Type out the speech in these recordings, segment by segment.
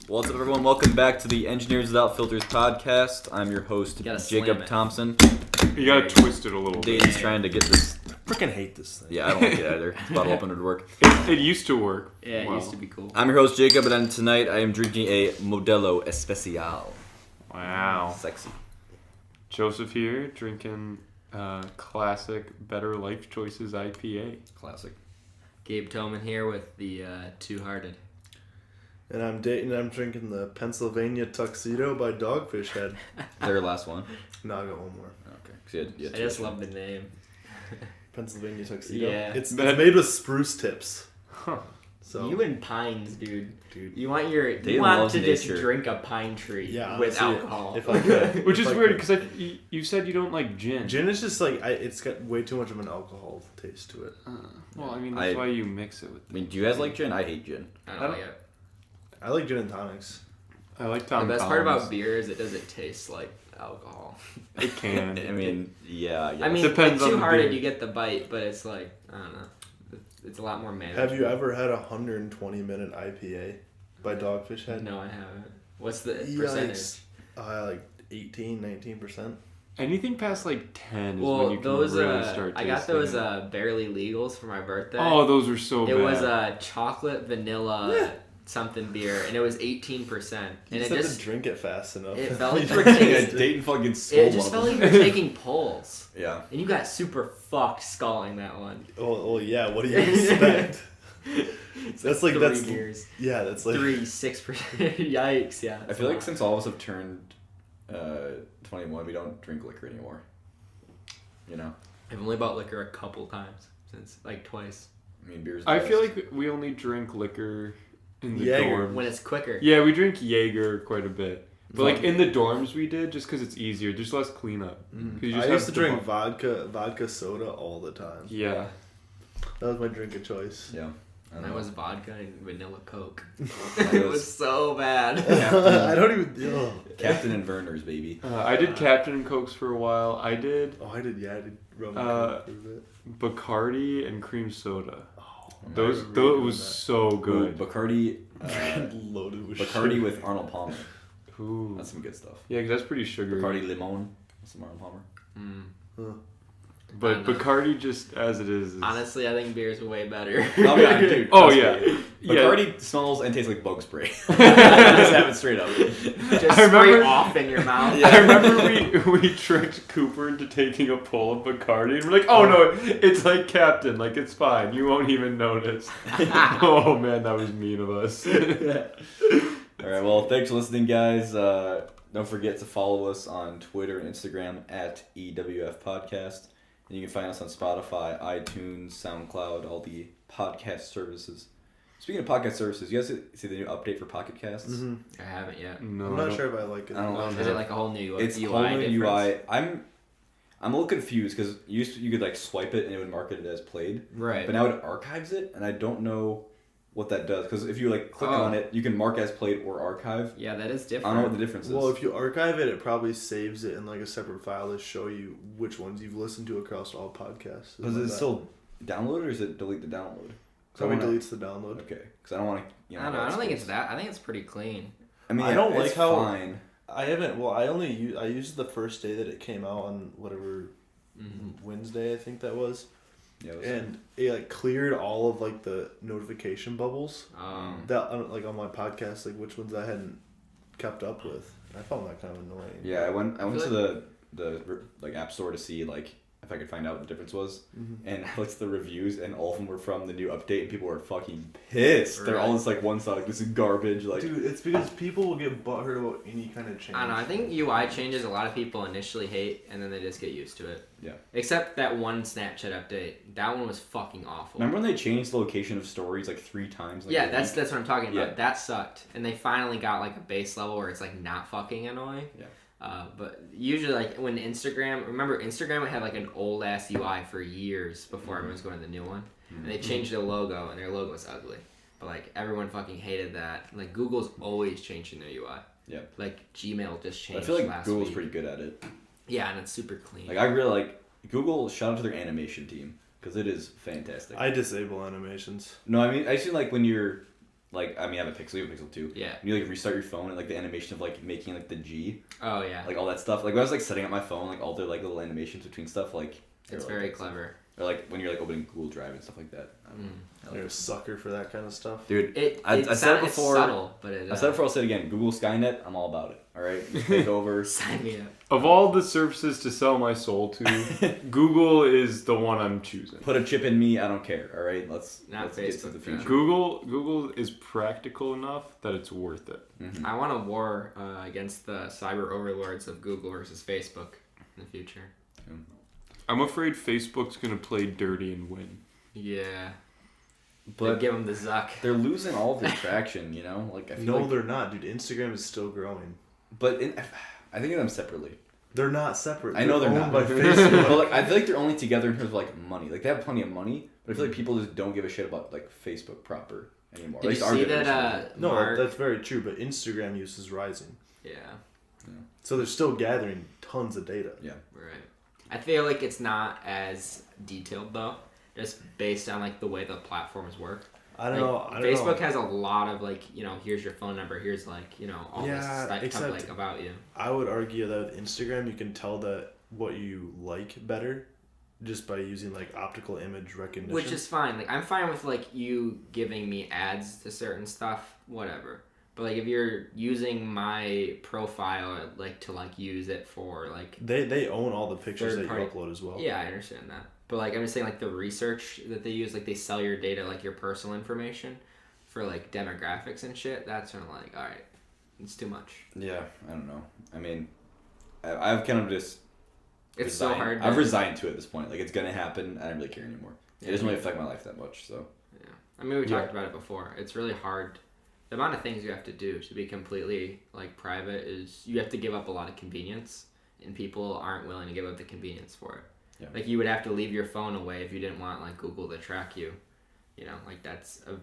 What's up, everyone? Welcome back to the Engineers Without Filters podcast. I'm your host, Jacob Thompson. You gotta twist it a little bit. Dane's trying to get this. I freaking hate this thing. Yeah, I don't like it either. This bottle opener would work. It used to work. Yeah, it used to be cool. I'm your host, Jacob, and tonight I am drinking a Modelo Especial. Wow. Sexy. Joseph here, drinking classic Better Life Choices IPA. Classic. Gabe Tillman here with the Two Hearted. And I'm dating. I'm drinking the Pennsylvania Tuxedo by Dogfish Head. Their last one. No, I got one more. Okay. I just love the name. Pennsylvania Tuxedo. Yeah. It's made with spruce tips. Huh. So You and pines, dude. Dude. You want to loves just nature. drink a pine tree with honestly, alcohol. If I could. Which is If I weird could. because you said you don't like gin. Gin is just like it's got way too much of an alcohol taste to it. Well, I mean that's why you mix it with. I mean, do you guys like gin? I hate gin. I don't like it. I like gin and tonics. I like The Tom best Collins. part about beer is it doesn't taste like alcohol. It can. I mean, yeah. I mean, Depends on Two the Hearted, beer. you get the bite, but it's like, I don't know. It's a lot more manageable. Have you ever had a 120-minute IPA by Dogfish Head? No, I haven't. What's the Yikes. percentage? Like 19%. Anything past like 10 is Well, when you can those really start I tasting got those it. barely legals for my birthday. Oh, those are so bad. It was a chocolate vanilla something beer, and it was 18%. And You it just have just to drink it fast enough. it felt like you You were Yeah, taking, Dayton fucking it stole just one felt of like them. you were taking pulls. Yeah. And you got super fucked sculling that one. Oh yeah. What do you expect? That's like three that's beers. yeah. That's like 6%. Yikes! Yeah. I feel like since all of us have turned 21, we don't drink liquor anymore. You know? I've only bought liquor a couple times since, like twice. I mean, beer's I the feel best. like we only drink liquor in the Jaeger. dorms. When it's quicker. Yeah, we drink Jaeger quite a bit. But like Vodka. in the dorms we did just because it's easier. There's less cleanup. 'Cause you just I used to have drink bu- vodka soda all the time. Yeah. That was my drink of choice. Yeah. I don't That know. was vodka and vanilla Coke. It It was was so bad. I don't even. Captain and Werner's, baby. I did Captain and Cokes for a while. I did Oh, I did. Yeah, I did rum and Uh, coke for a bit. Bacardi and cream soda. Oh, Those I remember those doing was that. so good. Bacardi. Loaded with Bacardi sugar. with Arnold Palmer. Ooh. That's some good stuff. Yeah, 'cause that's pretty sugary. Bacardi Limon. That's some Arnold Palmer. Huh. But I don't know. Bacardi just as it is. Honestly, I think beer's way better. Oh yeah, dude. Oh trust yeah. me. Yeah. Bacardi smells and tastes like bug spray. Just have it straight up. Just I remember- spray off in your mouth. Yeah. I remember we tricked Cooper into taking a pull of Bacardi, and we're like, "Oh no, it's like Captain, like it's fine, you won't even notice." Oh man, that was mean of us. All right. Well, thanks for listening, guys. Don't forget to follow us on Twitter and Instagram at EWF Podcast. And you can find us on Spotify, iTunes, SoundCloud, all the podcast services. Speaking of podcast services, you guys see the new update for Pocket Casts? Mhm. I haven't yet. No, I'm not sure if I like it. I don't like Is it like a whole new It's UI whole new difference? UI. I'm a little confused because you could like swipe it and it would mark it as played, Right. but now it archives it, and I don't know what that does. Because if you like click Oh. on it, you can mark as played or archive. Yeah, that is I different. don't know what the difference is. Well, if you archive it, it probably saves it in like a separate file to show you which ones you've listened to across all podcasts. Does it still download or is it delete the download? Probably deletes the download. Okay, because I don't want to. I don't know. I don't think it's that. I think it's pretty clean. I mean, I don't it's like how- fine. I haven't. Well, I used it the first day that it came out on whatever Mm-hmm. Wednesday I think that was, Yeah, it was- and it like cleared all of like the notification bubbles Um, that like on my podcast, like which ones I hadn't kept up with. I found that kind of annoying. yeah, I went feel to the like app store to see like if I could find out what the difference was, and I looked at the reviews, and all of them were from the new update, and people were fucking pissed. They're all Right. just like one side, like this is garbage. Like, Dude, it's because people will get butthurt about any kind of change. I don't know. I think UI changes a lot of people initially hate, and then they just get used to it. Yeah. Except that one Snapchat update. That one was fucking awful. remember when they changed the location of stories like 3 times? Like, Yeah, a that's week? what I'm talking about. Yeah. That sucked, and they finally got like a base level where it's like not fucking annoying. Yeah. But usually, like when remember Instagram had like an old ass UI for years before everyone was going to the new one, and they changed the logo, and their logo was ugly. But like everyone fucking hated that. Like Google's always changing their UI. Yeah. Like Gmail just changed. I feel like last Google's week. pretty good at it. Yeah, and it's super clean. Like I really like Google. Shout out to their animation team because it is fantastic. I disable animations. No, I mean I see like when you're like, I mean, I have a Pixel, you have a Pixel 2. Yeah. And you, like, restart your phone and, like, the animation of, like, making, like, the G. Oh, yeah. Like, all that stuff. Like, when I was, like, setting up my phone, like, all the, like, little animations between stuff, like... It's very clever. Or, like, when you're, like, opening Google Drive and stuff like that. You're a sucker for that kind of stuff. Dude, I said it before. It's subtle, but it... I said it before, I'll say it again. Google Skynet, I'm all about it. All right? Take over. Sign me up. Of all the services to sell my soul to, Google is the one I'm choosing. Put a chip in me, I don't care. All right? Let's Not get to Facebook, the future. Google is practical enough that it's worth it. Mm-hmm. I want a war against the cyber overlords of Google versus Facebook in the future. I'm afraid Facebook's gonna play dirty and win. Yeah. But give them the Zuck. they're losing all of their traction, you know? Like, I feel No, like... they're not, dude. Instagram is still growing. But I think of them separately. They're not separate. I know they're owned not. by Facebook. But like, I feel like they're only together in terms of like money. Like they have plenty of money, but I feel like people just don't give a shit about like Facebook proper anymore. Did you see that? No, Mark? that's very true. But Instagram use is rising, Yeah. so they're still gathering tons of data. Yeah. Right. I feel like it's not as detailed though, just based on like the way the platforms work. I don't know. Facebook has a lot of like, here's your phone number, here's like, all this stuff except like about you. I would argue that with Instagram, you can tell that what you like better just by using like optical image recognition. Which is fine. Like I'm fine with like you giving me ads to certain stuff, whatever. But like if you're using my profile like to like use it for like they own all the pictures that you third-party- upload as well. Yeah, I understand that. But like I'm just saying like the research that they use, like they sell your data, like your personal information for like demographics and shit, that's when I'm like, alright, it's too much. Yeah, I don't know. I mean, I've kind of just It's resigned. so hard. I've resigned to it at this point. Like it's gonna happen. I don't really care anymore. Yeah. It doesn't really affect my life that much. So Yeah. I mean we talked about it before. It's really hard. The amount of things you have to do to be completely like private is you have to give up a lot of convenience, and people aren't willing to give up the convenience for it. Yeah. Like you would have to leave your phone away if you didn't want like Google to track you. Like that's a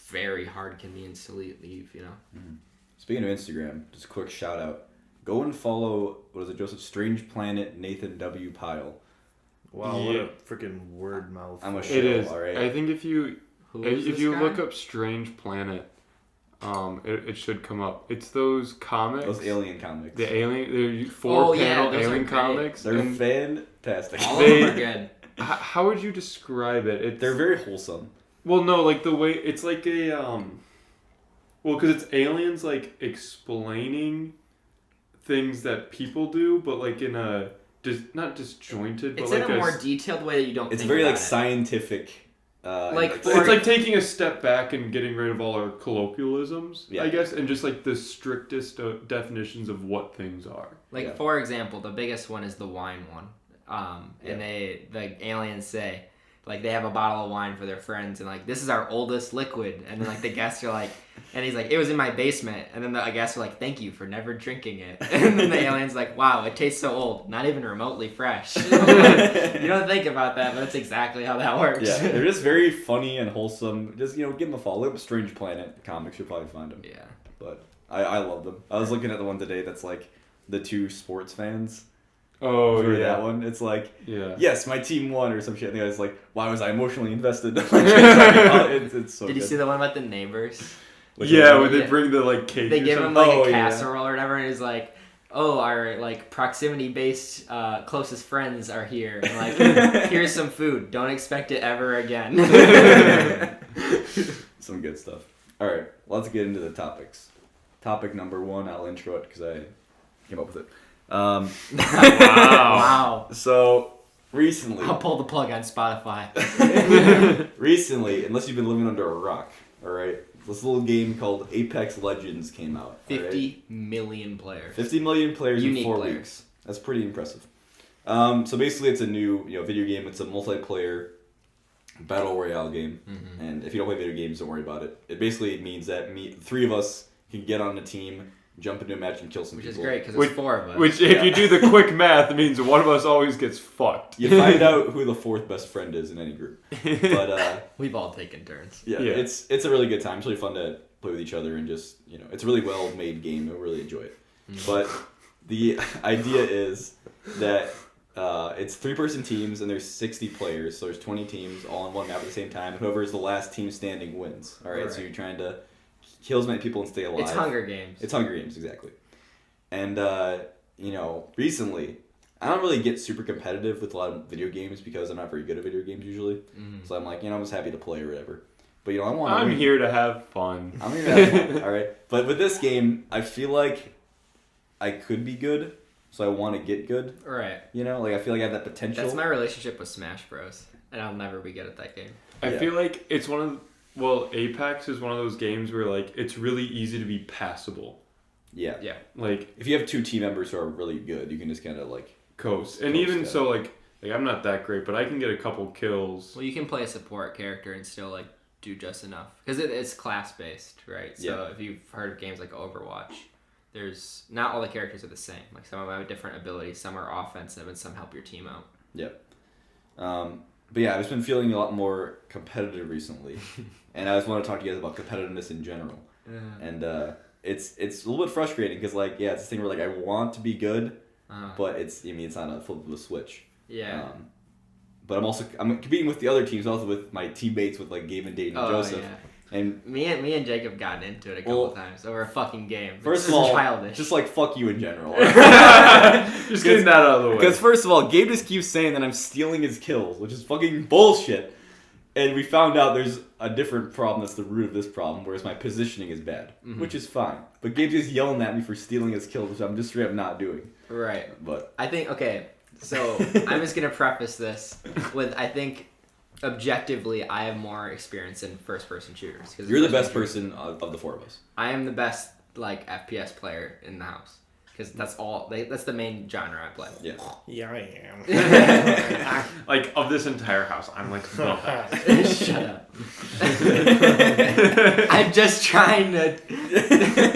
very hard convenience to leave. Mm-hmm. Speaking of Instagram, just a quick shout out. Go and follow Joseph Strange Planet Nathan W Pyle. Wow, what a freaking word mouth. I'm a It shit. is. All right. I think if you Who is if this you guy? look up Strange Planet, it should come up. It's those comics. Those alien comics. The alien, they're Oh, yeah, panel those are alien great. comics. They're and fantastic. All They- of them are good. how would you describe it? It's, They're very wholesome. well, no, like the way it's like a well, because it's aliens like explaining things that people do, but like in a not disjointed, but It's like in a more detailed way that you don't. It's think very about like it. scientific. Like, it's like taking a step back and getting rid of all our colloquialisms, Yeah. I guess, and just like the strictest definitions of what things are. Like Yeah. for example, the biggest one is the wine one. And the aliens say, like they have a bottle of wine for their friends, and like this is our oldest liquid, and then like the guests are like, and he's like, it was in my basement, and then the guests are like, thank you for never drinking it, and then the alien's like, wow, it tastes so old, not even remotely fresh. You don't think about that, but that's exactly how that works. Yeah, they're just very funny and wholesome. Just give them a follow. Look up Strange Planet comics. You'll probably find them. Yeah. But I love them. I was looking at the one today that's like the two sports fans. Oh Remember yeah, that one? It's like, yeah. yes, my team won or some shit. And the guy's like, why was I emotionally invested? It's so Did you good. see the one about the neighbors? Which Yeah, one? where they Yeah. bring the like cake. They or give him something. like Oh, a yeah. casserole or whatever, and he's like, "Oh, our like proximity-based closest friends are here. And, like, here's some food. Don't expect it ever again." Some good stuff. All right, let's get into the topics. Topic number 1, I'll intro it because I came up with it. Wow. So recently, I'll pull the plug on Spotify. recently, unless you've been living under a rock, all right, this little game called Apex Legends came out. all right? 50 million players. 50 million players Unique in 4 players. weeks. That's pretty impressive. So basically, it's a new video game. It's a multiplayer battle royale game. Mm-hmm. And if you don't play video games, don't worry about it. It basically means that 3 of us can get on a team, jump into a match, and kill some Which people. is great because Which- there's 4 of us. Which, if you do the quick math, means one of us always gets fucked. You find out who the 4th best friend is in any group. But We've all taken turns. yeah, Yeah. it's a really good time. It's really fun to play with each other and just it's a really well made game. You'll really enjoy it. But the idea is that it's 3-person teams and there's 60 players, so there's 20 teams all on one map at the same time. Whoever is the last team standing wins. All right, so Right. you're trying to kill as many people and stay alive. It's Hunger Games. It's Hunger Games, exactly. And, recently, I don't really get super competitive with a lot of video games because I'm not very good at video games usually. Mm-hmm. So I'm like, I'm just happy to play or whatever. But, I want to I'm here to have fun. I'm here to have fun, all right? But with this game, I feel like I could be good, so I want to get good. Right. I feel like I have that potential. That's my relationship with Smash Bros. And I'll never be good at that game. I feel like it's Apex is one of those games where, like, it's really easy to be passable. Yeah. Yeah. Like, if you have 2 team members who are really good, you can just kind of, like... coast. And even so, like, I'm not that great, but I can get a couple kills. Well, you can play a support character and still, like, do just enough. Because it's class-based, right? So if you've heard of games like Overwatch, there's... Not all the characters are the same. Like, some of them have different abilities. Some are offensive, and some help your team out. Yeah. But yeah, I've just been feeling a lot more competitive recently. And I just want to talk to you guys about competitiveness in general. Yeah. And it's a little bit frustrating because, like, it's this thing where, like, I want to be good, but it's not a flip of the switch. Yeah. But I'm competing with the other teams, also with my teammates, with, like, Gabe and Dayton and Joseph. Yeah. And me and Jacob gotten into it a couple times over a fucking game. First of all, childish. Just like fuck you in general. Just getting that out of the way. Because first of all, Gabe just keeps saying that I'm stealing his kills, which is fucking bullshit. And we found out there's a different problem that's the root of this problem, whereas my positioning is bad, which is fine. But Gabe's just yelling at me for stealing his kills, which I'm just straight up not doing. Right. But I think so I'm just gonna preface this with I think. Objectively, I have more experience in first-person shooters. You're the best person of the 4 of us. I am the best, like, FPS player in the house. Because that's the main genre I play. Yeah. Yeah, I am. Like, of this entire house, I'm like, the best. Shut up. I'm just trying to...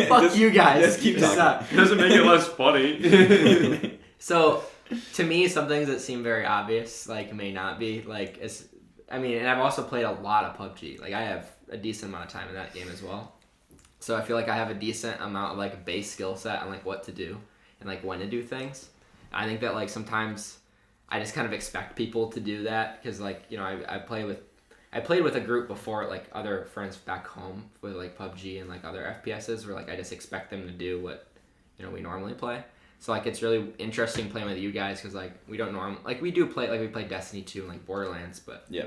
Fuck you guys. Just keep talking. It doesn't make it less funny. So, to me, some things that seem very obvious, like, may not be. Like, and I've also played a lot of PUBG. Like, I have a decent amount of time in that game as well. So I feel like I have a decent amount of, like, base skill set on, like, what to do and, like, when to do things. I think that, like, sometimes I just kind of expect people to do that because, like, I played with a group before, like, other friends back home with, like, PUBG and, like, other FPSs where, like, I just expect them to do what, we normally play. So, like, it's really interesting playing with you guys because, like, we don't normally... Like, we do play... Like, we play Destiny 2 and, like, Borderlands, but... Yeah.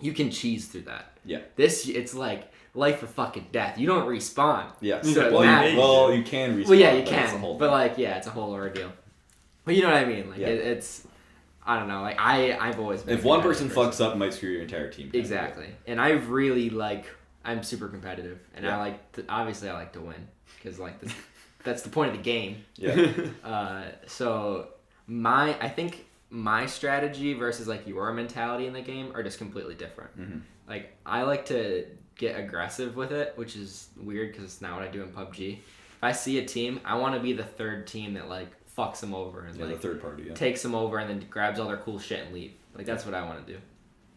You can cheese through that. Yeah. It's, like, life or fucking death. You don't respawn. Yeah. So you can respawn. Well, yeah, you can. But, like, it's a whole ordeal. But you know what I mean? Like, it's... I don't know. Like, I've always been... If one person fucks up, it might screw your entire team. Exactly. And I really, like... I'm super competitive. And I like... Obviously, I like to win. Because, like... That's the point of the game. Yeah. So I think my strategy versus like your mentality in the game are just completely different. Mm-hmm. Like I like to get aggressive with it, which is weird because it's not what I do in PUBG. If I see a team, I want to be the third team that like fucks them over and like the third party, takes them over and then grabs all their cool shit and leave. Like that's what I want to do.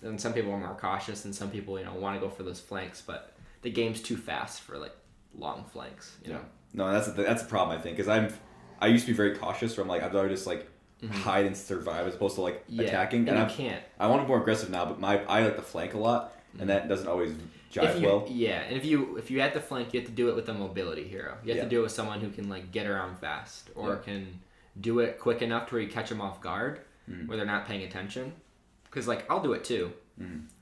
And some people are more cautious, and some people want to go for those flanks, but the game's too fast for like long flanks. You know. No, that's the problem I think because I used to be very cautious where I'm like I'd rather just like hide and survive as opposed to like attacking. And you can't. I want to be more aggressive now, but I like to flank a lot, and that doesn't always jive well. Yeah, and if you have to flank, you have to do it with a mobility hero. You have to do it with someone who can like get around fast or can do it quick enough to where you catch them off guard, where they're not paying attention. Because like I'll do it too,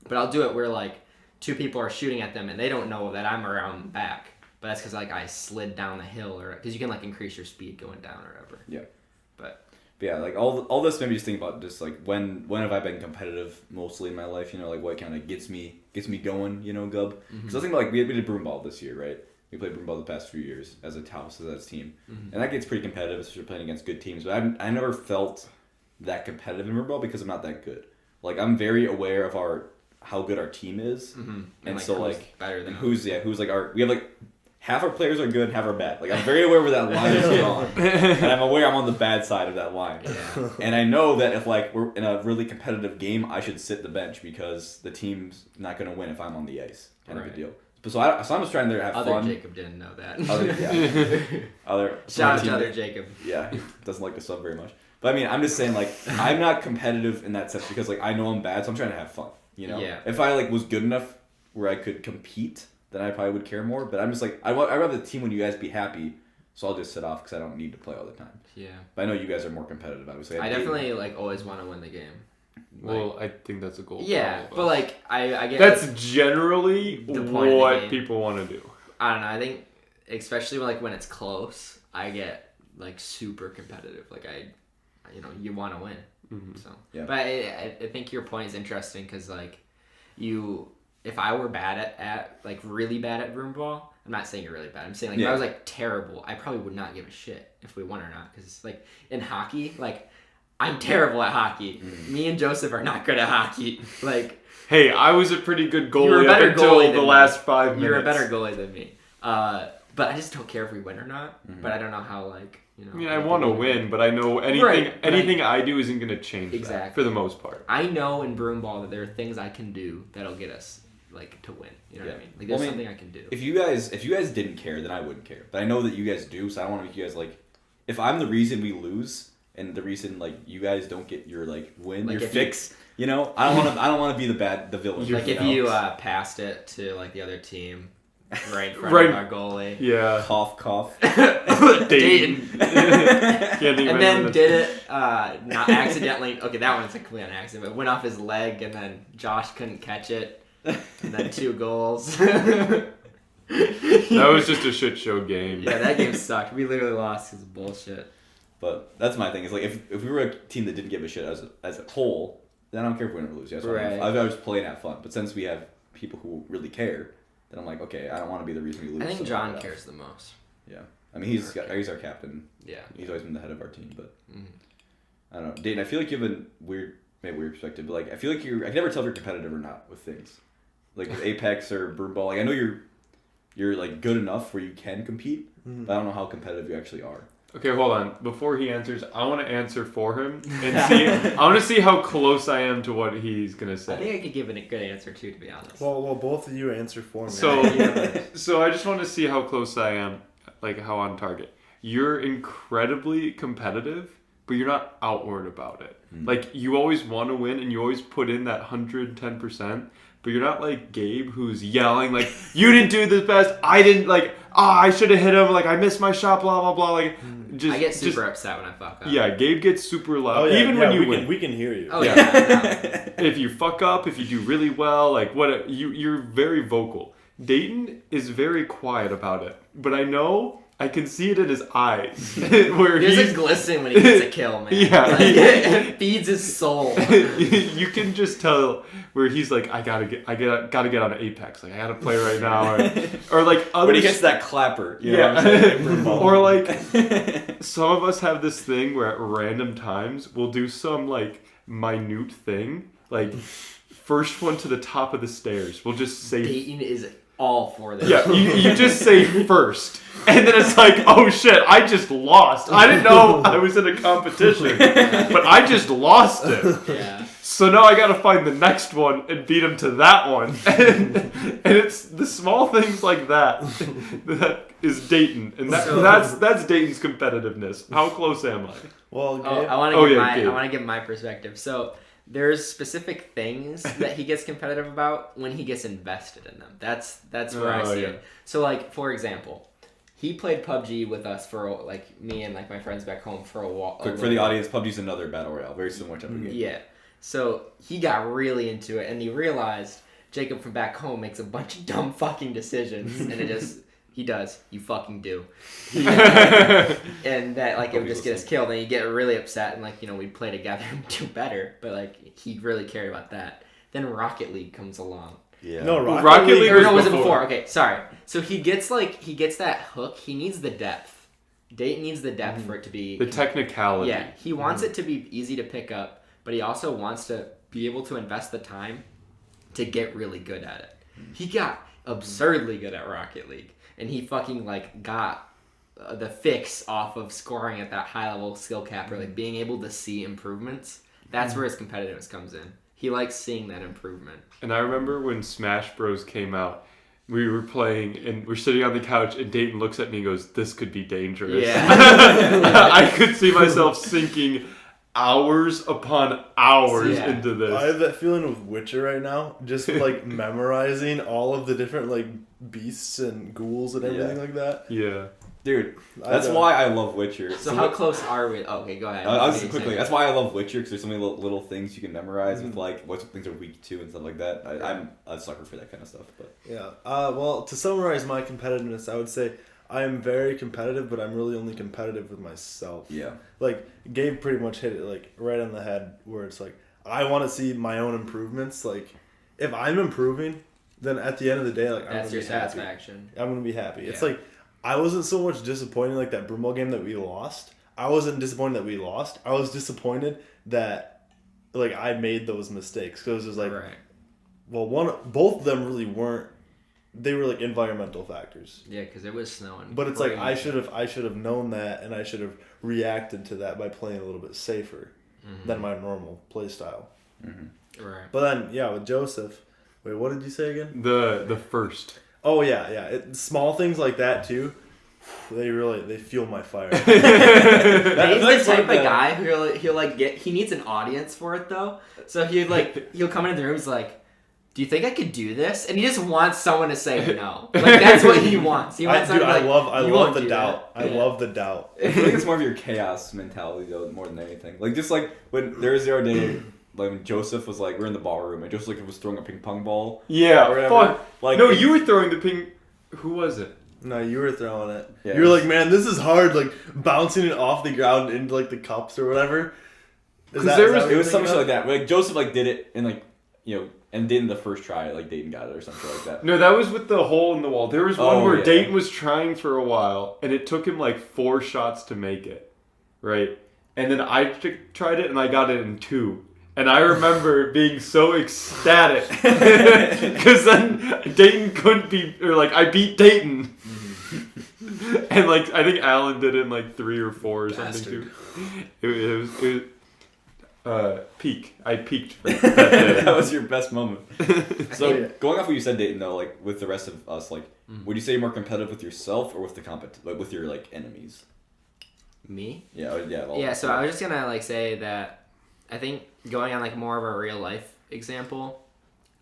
but I'll do it where like 2 people are shooting at them and they don't know that I'm around back. But that's because like I slid down the hill, or because you can like increase your speed going down or whatever. Yeah. But yeah, like all this made me just think about just like when have I been competitive mostly in my life? Like what kind of gets me going? Gub. Because I think like we did broom ball this year, right? We played broom ball the past few years as a house, as a team, and that gets pretty competitive, especially playing against good teams. But I never felt that competitive in broom ball because I'm not that good. Like I'm very aware of how good our team is, and like, so like better than who's like we have like. Half our players are good and half are bad. Like I'm very aware where that line is gone, and I'm aware I'm on the bad side of that line. Yeah. And I know that if like we're in a really competitive game, I should sit the bench because the team's not going to win if I'm on the ice. Kind of a deal. So I'm just trying to have fun. Other Jacob didn't know that. Shout out to other Jacob. Yeah, he doesn't like the sub very much. But I mean, I'm just saying like I'm not competitive in that sense because like I know I'm bad, so I'm trying to have fun. Yeah. If I like was good enough where I could compete. then I probably would care more. But I'm just like, I'd rather the team when you guys be happy, so I'll just sit off because I don't need to play all the time. Yeah. But I know you guys are more competitive, obviously. I definitely like always want to win the game. Well, I think that's a goal. Yeah, but like I get that's generally the point what people want to do. I don't know. I think especially when it's close, I get like super competitive. Like you want to win. Mm-hmm. So yeah. But I think your point is interesting because like if I were bad at like really bad at broomball, I'm not saying you're really bad. I'm saying like if I was like terrible, I probably would not give a shit if we won or not. Because like in hockey, like I'm terrible at hockey. Mm-hmm. Me and Joseph are not good at hockey. Like, hey, I was a pretty good goalie up until the last 5 minutes. You're a better goalie than me. But I just don't care if we win or not. Mm-hmm. But I don't know how I mean, I want to win, but I know anything I do isn't going to change that for the most part. I know in broomball that there are things I can do that'll get us like to win. You know what I mean? Like there's something I can do. If you guys didn't care, then I wouldn't care. But I know that you guys do, so I don't want to make you guys like. If I'm the reason we lose and the reason like you guys don't get your like win, like your fix, I don't want to be the villain. Like if you passed it to like the other team. Right in front of our goalie. Yeah. Cough, cough. Dayton. And then did it not accidentally. Okay, that one's a complete on accident, but went off his leg, and then Josh couldn't catch it, and then 2 goals. That was just a shit show game. Yeah, that game sucked. We literally lost because of bullshit. But that's my thing. Is like if we were a team that didn't give a shit as a whole, then I don't care if we win or lose. That's right. I was playing at fun. But since we have people who really care. Then I'm like, okay, I don't want to be the reason we lose. I think John cares the most. Yeah. I mean, he's our captain. Yeah. He's always been the head of our team, but I don't know. Dayton, I feel like you have a weird perspective, but like, I feel like I can never tell if you're competitive or not with things. Like with Apex or broomball. Like, I know you're like good enough where you can compete, but I don't know how competitive you actually are. Okay, hold on. Before he answers, I want to answer for him and see. I want to see how close I am to what he's gonna say. I think I could give a good answer too, to be honest. Well, both of you answer for me. So I just want to see how close I am, like how on target. You're incredibly competitive, but you're not outward about it. Like you always want to win, and you always put in that 110%. But you're not like Gabe, who's yelling like, "You didn't do the best. I didn't like. I should have hit him. Like I missed my shot. Blah blah blah." Like, I get super upset when I fuck up. Yeah, Gabe gets super loud, even when you win. We can hear you. Oh yeah. If you fuck up, if you do really well, like you're very vocal. Dayton is very quiet about it, but I can see it in his eyes. Where there's a glisten when he gets a kill, man. Yeah. It feeds his soul. You can just tell where he's like, I gotta get on an Apex. Like I gotta play right now, or like other. When he gets that clapper, or like some of us have this thing where at random times we'll do some like minute thing, like first one to the top of the stairs. We'll just say Dayton is all for this. Yeah, you just say first. And then it's like, oh shit, I just lost. I didn't know I was in a competition, but I just lost it. Yeah. So now I gotta find the next one and beat him to that one. And it's the small things like that is Dayton. And that's Dayton's competitiveness. How close am I? Well, I want to give my perspective. So there's specific things that he gets competitive about when he gets invested in them. That's where I see it. So like, for example, he played PUBG with us for like me and like my friends back home for a while. For the audience, PUBG's another battle royale, very similar type of game. Yeah. So he got really into it, and he realized Jacob from back home makes a bunch of dumb fucking decisions, and he does. You fucking do. And that like it would just get us killed, and he'd get really upset, and like we'd play together and do better, but like he really cared about that. Then Rocket League comes along. Yeah. No, Rocket League was it before? Okay, sorry. So he gets that hook. He needs the depth. Dayton needs the depth for it to be the technicality. Yeah, he wants it to be easy to pick up, but he also wants to be able to invest the time to get really good at it. He got absurdly good at Rocket League, and he fucking like got the fix off of scoring at that high level skill cap, or like being able to see improvements. That's where his competitiveness comes in. He likes seeing that improvement. And I remember when Smash Bros came out, we were playing and we're sitting on the couch and Dayton looks at me and goes, "This could be dangerous." Yeah. I could see myself sinking hours upon hours Yeah. into this. I have that feeling with Witcher right now. Just like memorizing all of the different like beasts and ghouls and everything like that. Yeah. Dude, that's why I love Witcher. So how close are we? Okay, go ahead. I'll just quickly. That's why I love Witcher, because there's so many little things you can memorize with like what things are weak to and stuff like that. I'm a sucker for that kind of stuff. But yeah. Well, to summarize my competitiveness, I would say I am very competitive, but I'm really only competitive with myself. yeah, Like Gabe pretty much hit it like right on the head, where it's like I want to see my own improvements. Like if I'm improving, then at the end of the day, like That's I'm your gonna be happy. satisfaction. I'm gonna be happy. It's Yeah. like I wasn't so much disappointed like that Brumel game that we lost. I wasn't disappointed that we lost. I was disappointed that like I made those mistakes. Because it was just like, Right. well, both of them really weren't. They were like environmental factors. Yeah, because it was snowing. But it's like Crazy. I should have known that, and I should have reacted to that by playing a little bit safer than my normal play style. Right. But then yeah, with Joseph, wait, what did you say again? The first. Oh yeah. Small things like that too. They fuel my fire. He's the type of the- guy who he'll like get. He needs an audience for it though. So he'll come into the room. He's like, "Do you think I could do this?" And he just wants someone to say no. Like that's what he wants. He wants someone I like, love "You love won't the do doubt. that." I love the doubt. I feel like it's more of your chaos mentality though, more than anything. Like just like when there was the other day, like when Joseph was like, we're in the ballroom and Joseph was throwing a ping pong ball. Yeah. Or whatever. Fuck. Like No, you were throwing the ping. Who was it? No, you were throwing it. Yeah, you were like, man, this is hard. Like bouncing it off the ground into like the cups or whatever. Is 'Cause that, there is that was- what It you're was something thinking like that. Like Joseph like did it and like and didn't the first try. Like Dayton got it or something like that. No, that was with the hole in the wall. There was one Oh, where yeah. Dayton was trying for a while, and it took him like 4 shots to make it, right? And then I tried it, and I got it in 2. And I remember being so ecstatic because then Dayton couldn't beat, or like I beat Dayton, and like I think Alan did it in like 3 or 4 or something too. It was peak. I peaked for that day. That was your best moment. So Yeah. going off what you said, Dayton, though, like with the rest of us, like would you say you're more competitive with yourself or with the like with your like enemies? Me? Yeah. Yeah, so I was just gonna like say that I think going on like more of a real life example,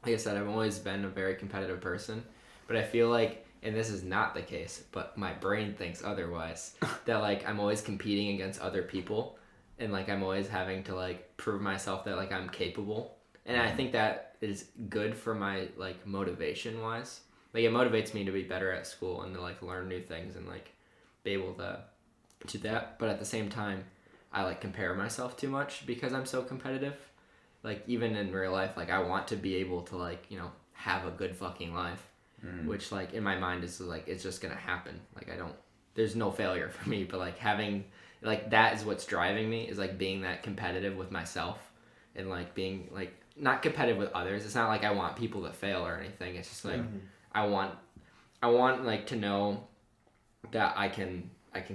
like I said, I've always been a very competitive person, but I feel like, and this is not the case, but my brain thinks otherwise, that like I'm always competing against other people, and like I'm always having to like prove myself that like I'm capable, and I think that is good for my like motivation wise. Like it motivates me to be better at school and to like learn new things and like be able to do that, but at the same time I like compare myself too much because I'm so competitive. Like even in real life, like I want to be able to like, have a good fucking life, which like in my mind is like it's just gonna happen. Like there's no failure for me, but like having like that is what's driving me, is like being that competitive with myself and like being like not competitive with others. It's not like I want people to fail or anything. It's just like I want like to know that I can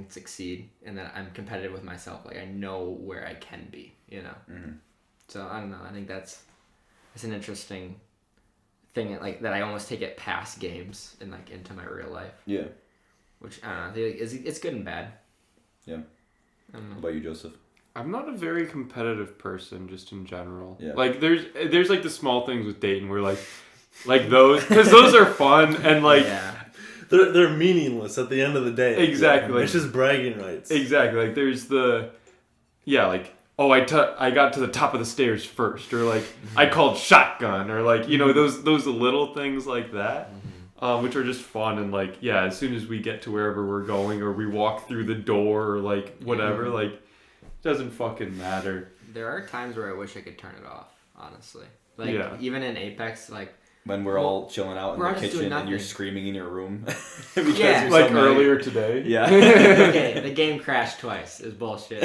succeed and that I'm competitive with myself. Like I know where I can be, So I don't know. I think that's an interesting thing, like that I almost take it past games and like into my real life. Yeah. Which I don't know. I think it's good and bad. Yeah. I don't know. What about you, Joseph? I'm not a very competitive person, just in general. Yeah. Like there's like the small things with Dayton where like those, because those are fun and like Yeah. They're meaningless at the end of the day. Exactly. It's just bragging rights. exactly, like there's the like, oh, I got to the top of the stairs first, or like I called shotgun, or like those little things like that, which are just fun. And like as soon as we get to wherever we're going, or we walk through the door, or like whatever, like it doesn't fucking matter. There are times where I wish I could turn it off, honestly. Like even in Apex, like When we're all chilling out in we're the all just doing kitchen and you're nothing. screaming in your room because Yeah. you're Like so mad. earlier today. Yeah. okay, the game crashed twice. Is bullshit.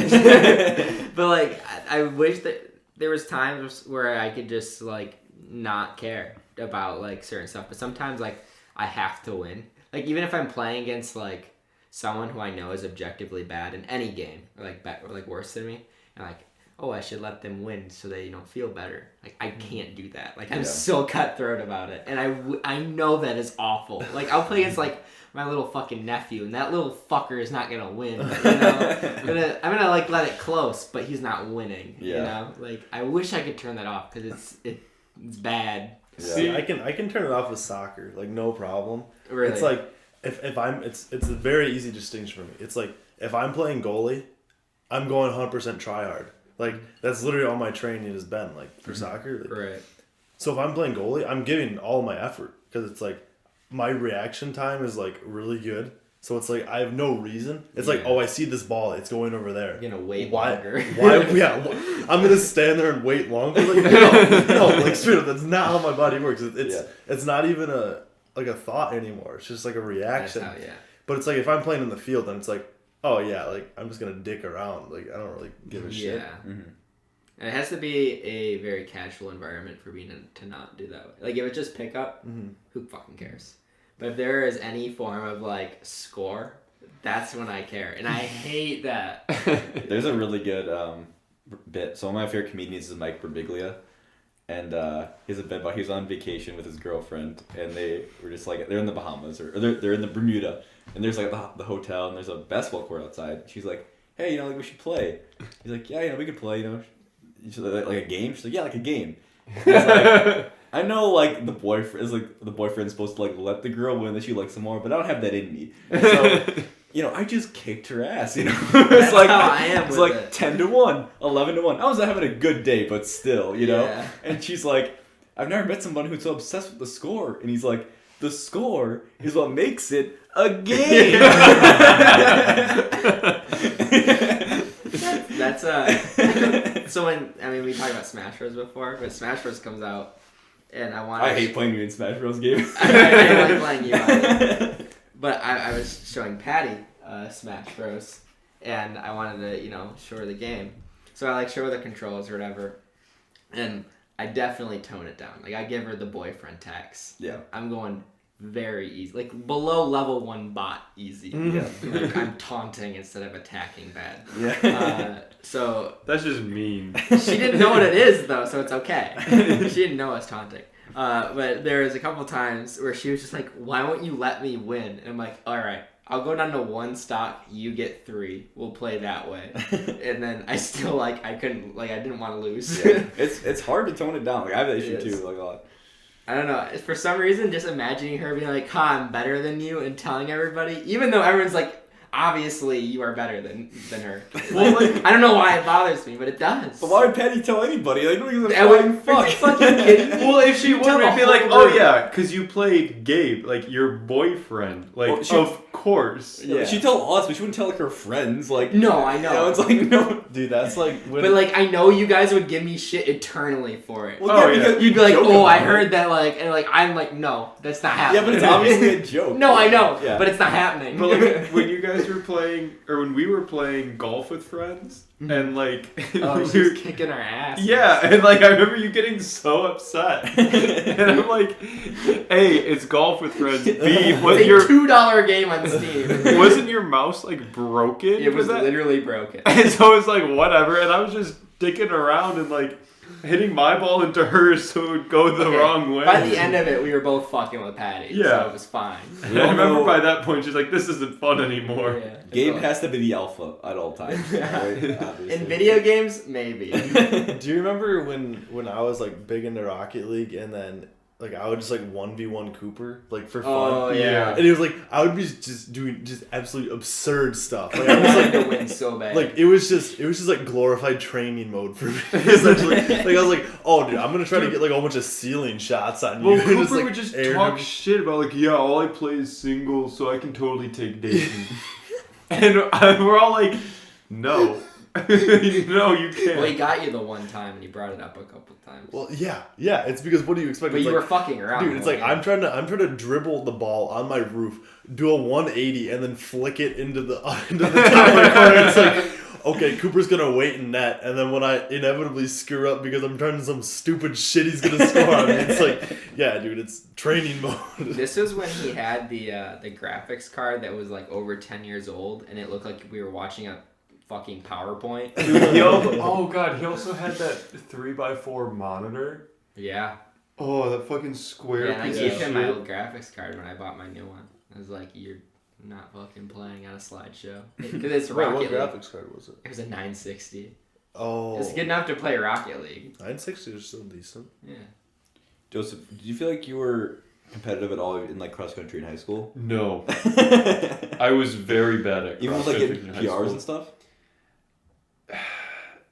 But like, I wish that there was times where I could just like not care about like certain stuff. But sometimes like I have to win. Like even if I'm playing against like someone who I know is objectively bad in any game, or like worse than me, and like oh, I should let them win so they feel better. Like, I can't do that. Like, I'm so cutthroat about it. And I know that is awful. Like, I'll play against, like, my little fucking nephew, and that little fucker is not gonna win. But, I'm gonna like, let it close, but he's not winning. Yeah. Like, I wish I could turn that off, because it's bad. Yeah. See, I can turn it off with soccer, like, no problem. Really? It's like, if I'm, it's a very easy distinction for me. It's like, if I'm playing goalie, I'm going 100% try hard. Like, that's literally all my training has been, like, for soccer. Like, Right. So if I'm playing goalie, I'm giving all my effort, because it's like, my reaction time is, like, really good. So it's like, I have no reason. It's like, oh, I see this ball, it's going over there. You're gonna wait longer. I'm gonna stand there and wait longer. Like, no, like, straight up, that's not how my body works. It's not even a thought anymore. It's just like a reaction. That's how, But it's like, if I'm playing in the field, then it's like, oh yeah, like, I'm just gonna dick around. Like, I don't really give a shit. Yeah. Mm-hmm. And it has to be a very casual environment for me to not do that. Like, if it's just pickup, who fucking cares? But if there is any form of, like, score, that's when I care. And I hate that. There's a really good bit. So one of my favorite comedians is Mike Birbiglia. And he has a bit about he was on vacation with his girlfriend. And they were just, like, they're in the Bahamas. Or they're in the Bermuda. And there's, like, the hotel. And there's a basketball court outside. She's like, hey, like, we should play. He's like, yeah, we could play, She's like a game? She's like, yeah, like a game. He's like, I know, like, the boyfriend's supposed to, like, let the girl win that she likes some more, but I don't have that in me. So, I just kicked her ass, It's like, how I am it's with like it. 10-1, 11-1. I was having a good day, but still, Yeah. And she's like, I've never met someone who's so obsessed with the score. And he's like, the score is what makes it a game. That's so we talked about Smash Bros before, but Smash Bros comes out, and I hate playing you in Smash Bros games. I don't like playing you either. But I was showing Patty Smash Bros, and I wanted to show her the game, so I like show her the controls or whatever, and I definitely tone it down. Like, I give her the boyfriend tax. Yeah. I'm going very easy, like below level 1 bot easy. Yeah. Like, I'm taunting instead of attacking bad. Yeah. So That's just mean. she didn't know what it is though, so it's okay. She didn't know I was taunting. But there was a couple times where she was just like, "Why won't you let me win?" And I'm like, "All right, I'll go down to 1 stock. You get 3. We'll play that way." And then I still I couldn't I didn't want to lose. Yeah. It's hard to tone it down. Like, I have that issue too. Like, a lot. I don't know. For some reason, just imagining her being like, I'm better than you, and telling everybody, even though everyone's like, obviously you are better than her. Well, I don't know why it bothers me, but it does. But why would Patty tell anybody? Like, nobody's I wouldn't fuck. fucking kidding me? Well, if she would, Tell the it'd be like, whole oh group. yeah, because you played Gabe, like your boyfriend. Like, Well, of course. Yeah. She'd tell us, but she wouldn't tell, like, her friends. Like, No, I know. It's like, no. Dude, that's like when... But I know you guys would give me shit eternally for it. Well, yeah. because You'd be like, joke oh, I about heard it. that, and I'm like, no, that's not happening. Yeah, but it's obviously a joke. No, I know, Yeah. but it's not happening. But like, when you guys were playing, or when we were playing golf with friends, and like, Oh, we she's were- kicking our ass. yeah, and like I remember you getting so upset, and I'm like, A, it's golf with friends. B, was It's a your $2 game on Steam. wasn't your mouse like broken? It was for that? literally broken. And so I was like, whatever, and I was just dicking around and like hitting my ball into hers so it would go the Okay, wrong way. By the end of it, we were both fucking with Patty. Yeah. So it was fine. And I remember by that point she's like, this isn't fun anymore. Yeah. Gabe has to be the alpha at all times. Right? Obviously. In video games, maybe. Do you remember when I was like big into Rocket League, and then like I would just like 1v1 Cooper like for fun? Oh, yeah. And it was like I would be just doing just absolutely absurd stuff. Like I I was wanted like to win so bad. like it was just like glorified training mode for me. Essentially, like I was like, oh dude, I'm gonna try to get like a whole bunch of ceiling shots on you. Well, and Cooper like, would just air talk him. shit about like, yeah, all I play is singles, so I can totally take Dayton. And we're all like, no. No, you can't. Well, he got you the one time, and he brought it up a couple times. Well, yeah. It's because what do you expect? but It's you like, were fucking around. dude, it's like I'm trying to dribble the ball on my roof, do a 180, and then flick it into the top of the corner. It's like, okay, Cooper's gonna wait in net, and then when I inevitably screw up because I'm trying some stupid shit he's gonna score on me, it's like, yeah, dude, it's training mode. This was when he had the graphics card that was like over 10 years old, and it looked like we were watching a fucking PowerPoint. Dude, he also had that 3x4 monitor. Yeah. Oh, that fucking square Yeah, and I piece gave of him shit. my old graphics card when I bought my new one. I was like, you're not fucking playing on a slideshow. Because it's Wait, Rocket what League. graphics card was it? It was a 960. Oh. It's good enough to play Rocket League. 960 is still decent. Yeah. Joseph, did you feel like you were competitive at all in like cross country in high school? No. I was very bad at Even with like cross-country getting in high PRs school. and stuff?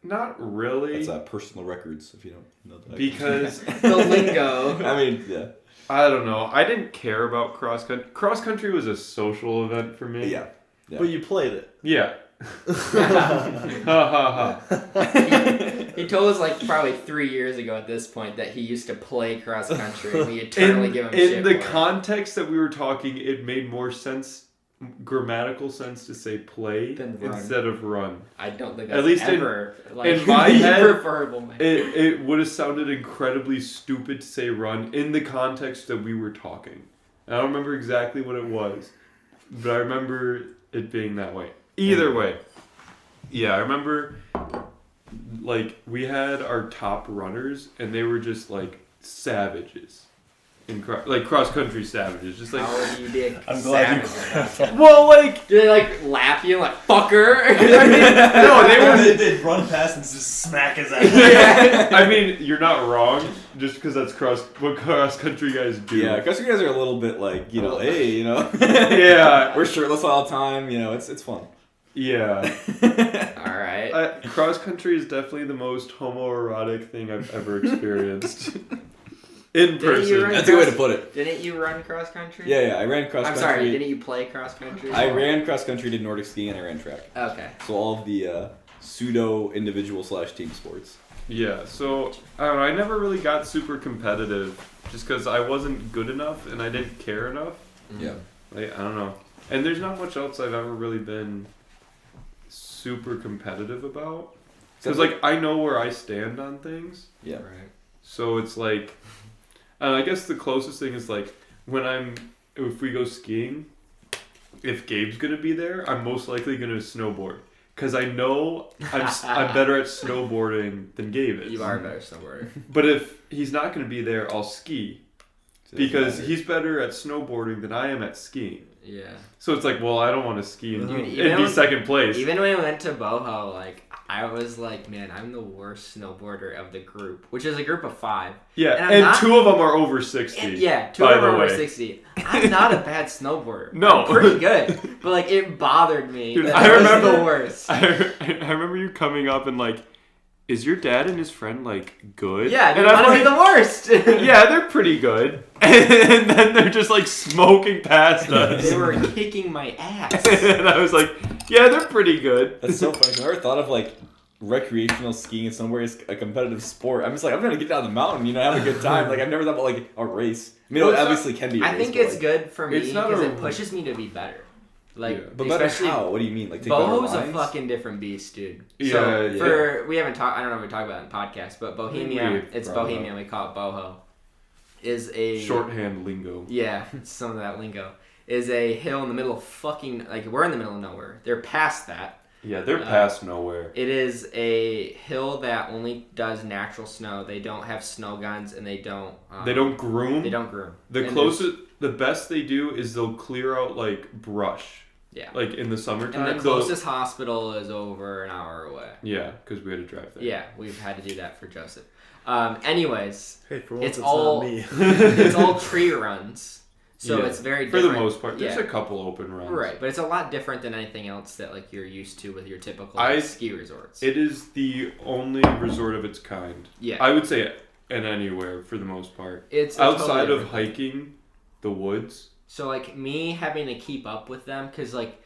Not really. That's personal records, if you don't know that. Because The lingo. I mean, yeah. I don't know. I didn't care about cross country. Cross country was a social event for me. Yeah. But you played it. Yeah. Ha ha ha. He told us like probably 3 years ago at this point that he used to play cross country and we eternally give him shit In the for it. context that we were talking, it made more sense, grammatical sense, to say play Then run. instead of run. I don't think At that's least in- ever in my the head, preferable man. It would have sounded incredibly stupid to say run in the context that we were talking. I don't remember exactly what it was, but I remember it being that way. Either way. Yeah, I remember like we had our top runners and they were just like savages. Like cross country savages, just like How would you be a I'm glad you savage? well, like Do they like lap you like fucker? I mean, no, they were. They'd run past and just smack his ass. Yeah. I mean, you're not wrong, just because that's what cross country guys do. Yeah, cross country guys are a little bit like, you know, hey, you know. Yeah. We're shirtless all the time, you know, it's fun. Yeah. All right. Cross country is definitely the most homoerotic thing I've ever experienced. In Didn't person. you run That's a good way to put it. Didn't you run cross country? Yeah, I ran cross I'm country. sorry, didn't you play cross country? I ran cross country, did Nordic skiing, and I ran track. Okay. So all of the pseudo individual / team sports. Yeah, so I don't know, I never really got super competitive just because I wasn't good enough and I didn't care enough. Yeah. Like, I don't know. And there's not much else I've ever really been super competitive about. Because, like, I know where I stand on things. Yeah. Right. So it's like, I guess the closest thing is like if we go skiing, if Gabe's gonna be there, I'm most likely gonna snowboard because I know I'm better at snowboarding than Gabe is. You are a better snowboarder. But if he's not gonna be there, I'll ski because he's better at snowboarding than I am at skiing. Yeah. So it's like, well, I don't want to ski and Dude, be second place. Even when we went to Boho, like, I was like, man, I'm the worst snowboarder of the group, which is a group of 5. Yeah, And I'm and not- 2 of them are over 60. Yeah, 2 by of them the are over way. 60. I'm not a bad snowboarder. No. I'm pretty good. But, like, it bothered me. Dude, that I was remember- the worst. I remember you coming up and like, is your dad and his friend like good? Yeah, they and I'm want to be the worst. yeah, they're pretty good. And then they're just like smoking past us. They were kicking my ass. And I was like, yeah, they're pretty good. That's so funny. I've never thought of like recreational skiing and snowboarding as a competitive sport. I'm just like, I'm gonna get down the mountain, you know, have a good time. Like I've never thought about like a race. I mean, Well, it it's obviously can be a I race. think but, it's like, good for me It's not because a- it pushes me to be better. Like, Yeah. But better especially how? What do you mean? Like take better Boho's a lines? fucking different beast, dude. Yeah, So yeah. for we haven't talked. I don't know if we talked about it in podcast, but Bohemia. We've It's brought it Bohemia. We call it Boho. Is a Shorthand lingo. Yeah, some of that lingo is a hill in the middle of fucking like we're in the middle of nowhere. They're past that. Yeah, they're past nowhere. It is a hill that only does natural snow. They don't have snow guns and they don't. They don't groom. They don't groom. The And closest, the best they do is they'll clear out like brush. Yeah. Like in the summertime. And the closest hospital is over an hour away. Yeah, because we had to drive there. Yeah, we've had to do that for Joseph. Anyways, Hey, for once it's it's all not me. it's all tree runs, so Yeah. it's very For different. the most part. There's Yeah. a couple open runs. Right, but it's a lot different than anything else that like you're used to with your typical I- ski resorts. It is the only resort of its kind. Yeah, I would say in anywhere for the most part. it's a Outside totally of different- hiking the woods. So like me having to keep up with them because like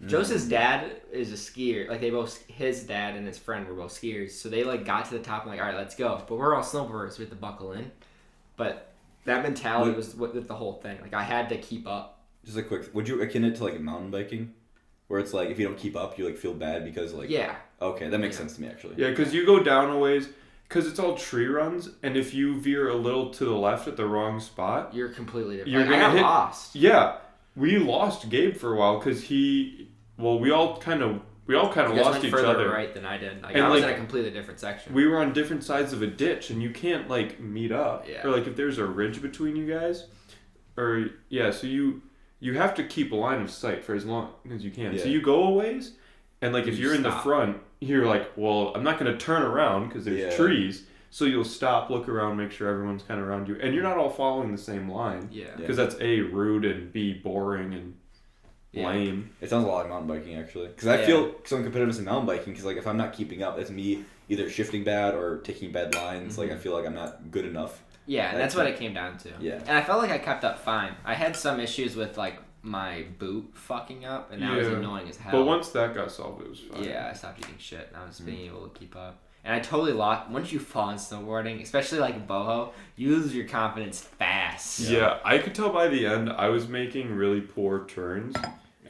Joseph's dad is a skier. Like they both, his dad and his friend were both skiers. So they like got to the top and like, all right, let's go. But we're all snowboarders. We have to buckle in. But that mentality was with the whole thing. Like I had to keep up. Just a quick. Would you akin it to like mountain biking, where it's like if you don't keep up, you like feel bad because like. Yeah. Okay, that makes Yeah. sense to me actually. Yeah, because you go down a ways, because it's all tree runs, and if you veer a little to the left at the wrong spot, You're completely different. You're Like, I gonna got hit- lost. yeah, we lost Gabe for a while because we all kind of we all kind of You guys lost went each further other. right than I did. Like, And, I was like, in a completely different section. We were on different sides of a ditch, and you can't like meet up. Yeah. Or like if there's a ridge between you guys, or so you have to keep a line of sight for as long as you can. Yeah. So you go a ways, and like if You you're in the stop. front, you're like, well, I'm not gonna turn around because there's Yeah. trees. So you'll stop, look around, make sure everyone's kind of around you, and you're not all following the same line. Yeah. Because that's A, rude, and B, boring and Yeah. lame. It sounds a lot like mountain biking actually, because I feel some competitiveness in mountain biking. Because like if I'm not keeping up, it's me either shifting bad or taking bad lines. Like I feel like I'm not good enough. Yeah, and that's what it came down to. Yeah. And I felt like I kept up fine. I had some issues with like my boot fucking up, and that was Yeah. annoying as hell. But once that got solved, it was fine. Yeah, I stopped eating shit, and I was being able to keep up. And I totally lost. Once you fall in snowboarding, especially like boho, you lose your confidence fast. Yeah, I could tell by the end I was making really poor turns,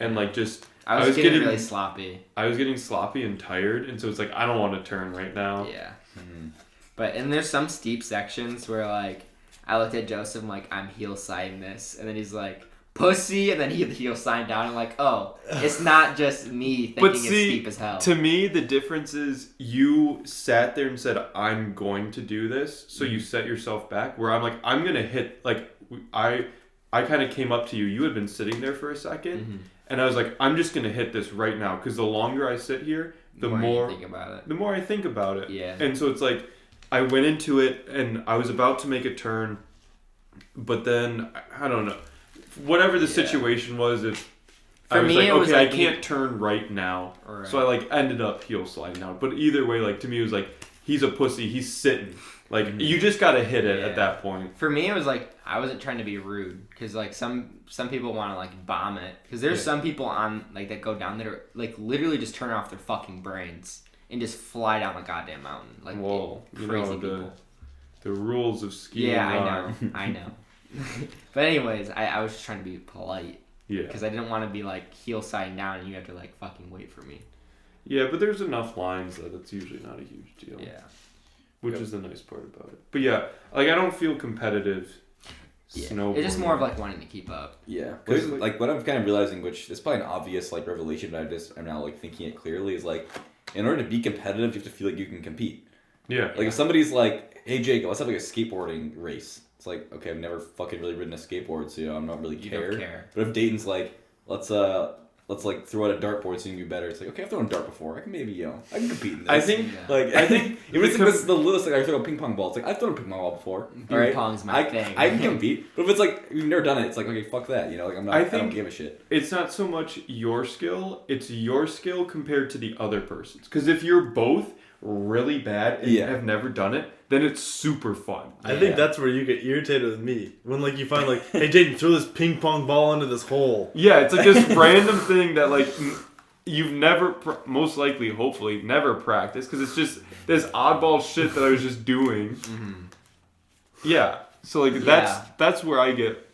and like just I was getting really sloppy. I was getting sloppy and tired, and so it's like I don't want to turn right now. Yeah. Mhm. But and there's some steep sections where like I looked at Joseph, I'm like, I'm heel siding this, and then he's like, pussy, and then he heel sign down. I'm like, oh, it's not just me thinking But it's see, steep as hell. to me, the difference is you sat there and said, "I'm going to do this," so you set yourself back. Where I'm like, I'm gonna hit. Like I kind of came up to you. You had been sitting there for a 2nd and I was like, I'm just gonna hit this right now because the longer I sit here, the more you think about it. the more I think about it. Yeah. And so it's like, I went into it and I was about to make a turn, but then, I don't know. Whatever the situation was, I For was me, like, it was okay, like I can't turn right now. Right. So I like ended up heel sliding out. But either way, like to me, it was like, he's a pussy, he's sitting. Like, you just gotta hit it at that point. For me, it was like I wasn't trying to be rude because like some people want to like bomb it because there's some people on like that go down that are like literally just turn off their fucking brains and just fly down the goddamn mountain like Whoa, crazy people. The rules of skiing Yeah, are... I know. But anyways, I was just trying to be polite Yeah. because I didn't want to be like heel siding down and you have to like fucking wait for me. Yeah, but there's enough lines that it's usually not a huge deal. Yeah. Which is the nice part about it. But yeah, like I don't feel competitive snowboarding. It's just more of like wanting to keep up. Yeah, because like what I'm kind of realizing, which is probably an obvious like revelation, but I'm now like thinking it clearly, is like in order to be competitive, you have to feel like you can compete. Yeah. Like if somebody's like, "Hey Jake, let's have like a skateboarding race," it's like, okay, I've never fucking really ridden a skateboard, so I'm not really You care. don't care. But if Dayton's like, let's like throw out a dartboard so you can be better, it's like, okay, I've thrown a dart before, I can maybe I can compete in this. I think Like I think even if it's the littlest, like I throw a ping pong ball, it's like I've thrown a ping pong ball before. Ping pong's my thing. I can compete, but if it's like you've never done it, it's like, okay, fuck that, like I'm not. I don't give a shit. it's not so much your skill; it's your skill compared to the other person's. Because if you're both really bad and have never done it, then it's super fun. I think that's where you get irritated with me. When like you find like, hey Jaden, throw this ping pong ball into this hole. Yeah, it's like this random thing that like you've never, most likely, hopefully, never practiced. Because it's just this oddball shit that I was just doing. Yeah, so like that's where I get.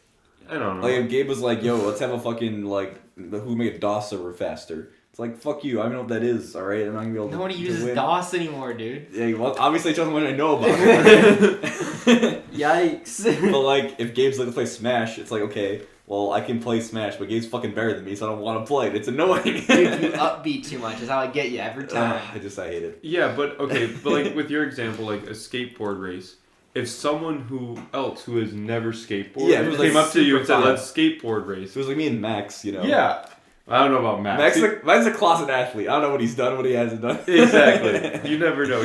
I don't know. Like if Gabe was like, "Yo, let's have a fucking like who make a DOS server faster." It's like, fuck you, I don't know what that is, alright? I'm not gonna be able to Nobody uses win. DOS anymore, dude. Yeah, well, obviously it doesn't what I know about it. Yikes. But like, if Gabe's like to play Smash, it's like, okay, well, I can play Smash, but Gabe's fucking better than me, so I don't want to play it. It's annoying. Dude, you upbeat too much is how I get you every time. I hate it. Yeah, but like with your example, like a skateboard race, if someone who has never skateboarded came up to you and said, "Let's skateboard race," So it was like me and Max, Yeah, I don't know about Max. Max is a closet athlete. I don't know what he's done, what he hasn't done. Exactly. You never know.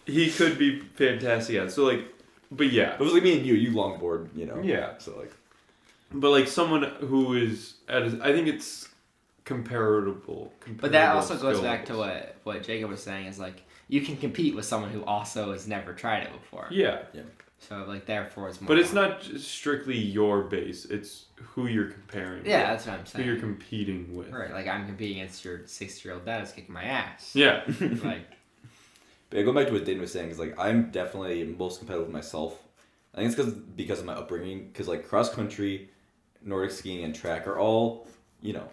He could be fantastic at it. So like, but yeah. It was like me and you longboard, Yeah. So like. But like someone who is I think it's comparable. But that also goes back to what Jacob was saying is like you can compete with someone who also has never tried it before. Yeah. So like therefore it's more. But it's not just strictly your base. It's who you're comparing. Yeah, with, that's what I'm saying. who you're competing with. Right, like I'm competing against your 6-year-old dad who's kicking my ass. Yeah. Like. But yeah, going back to what Dane was saying is like I'm definitely most competitive with myself. I think it's because of my upbringing. Because like cross country, Nordic skiing, and track are all,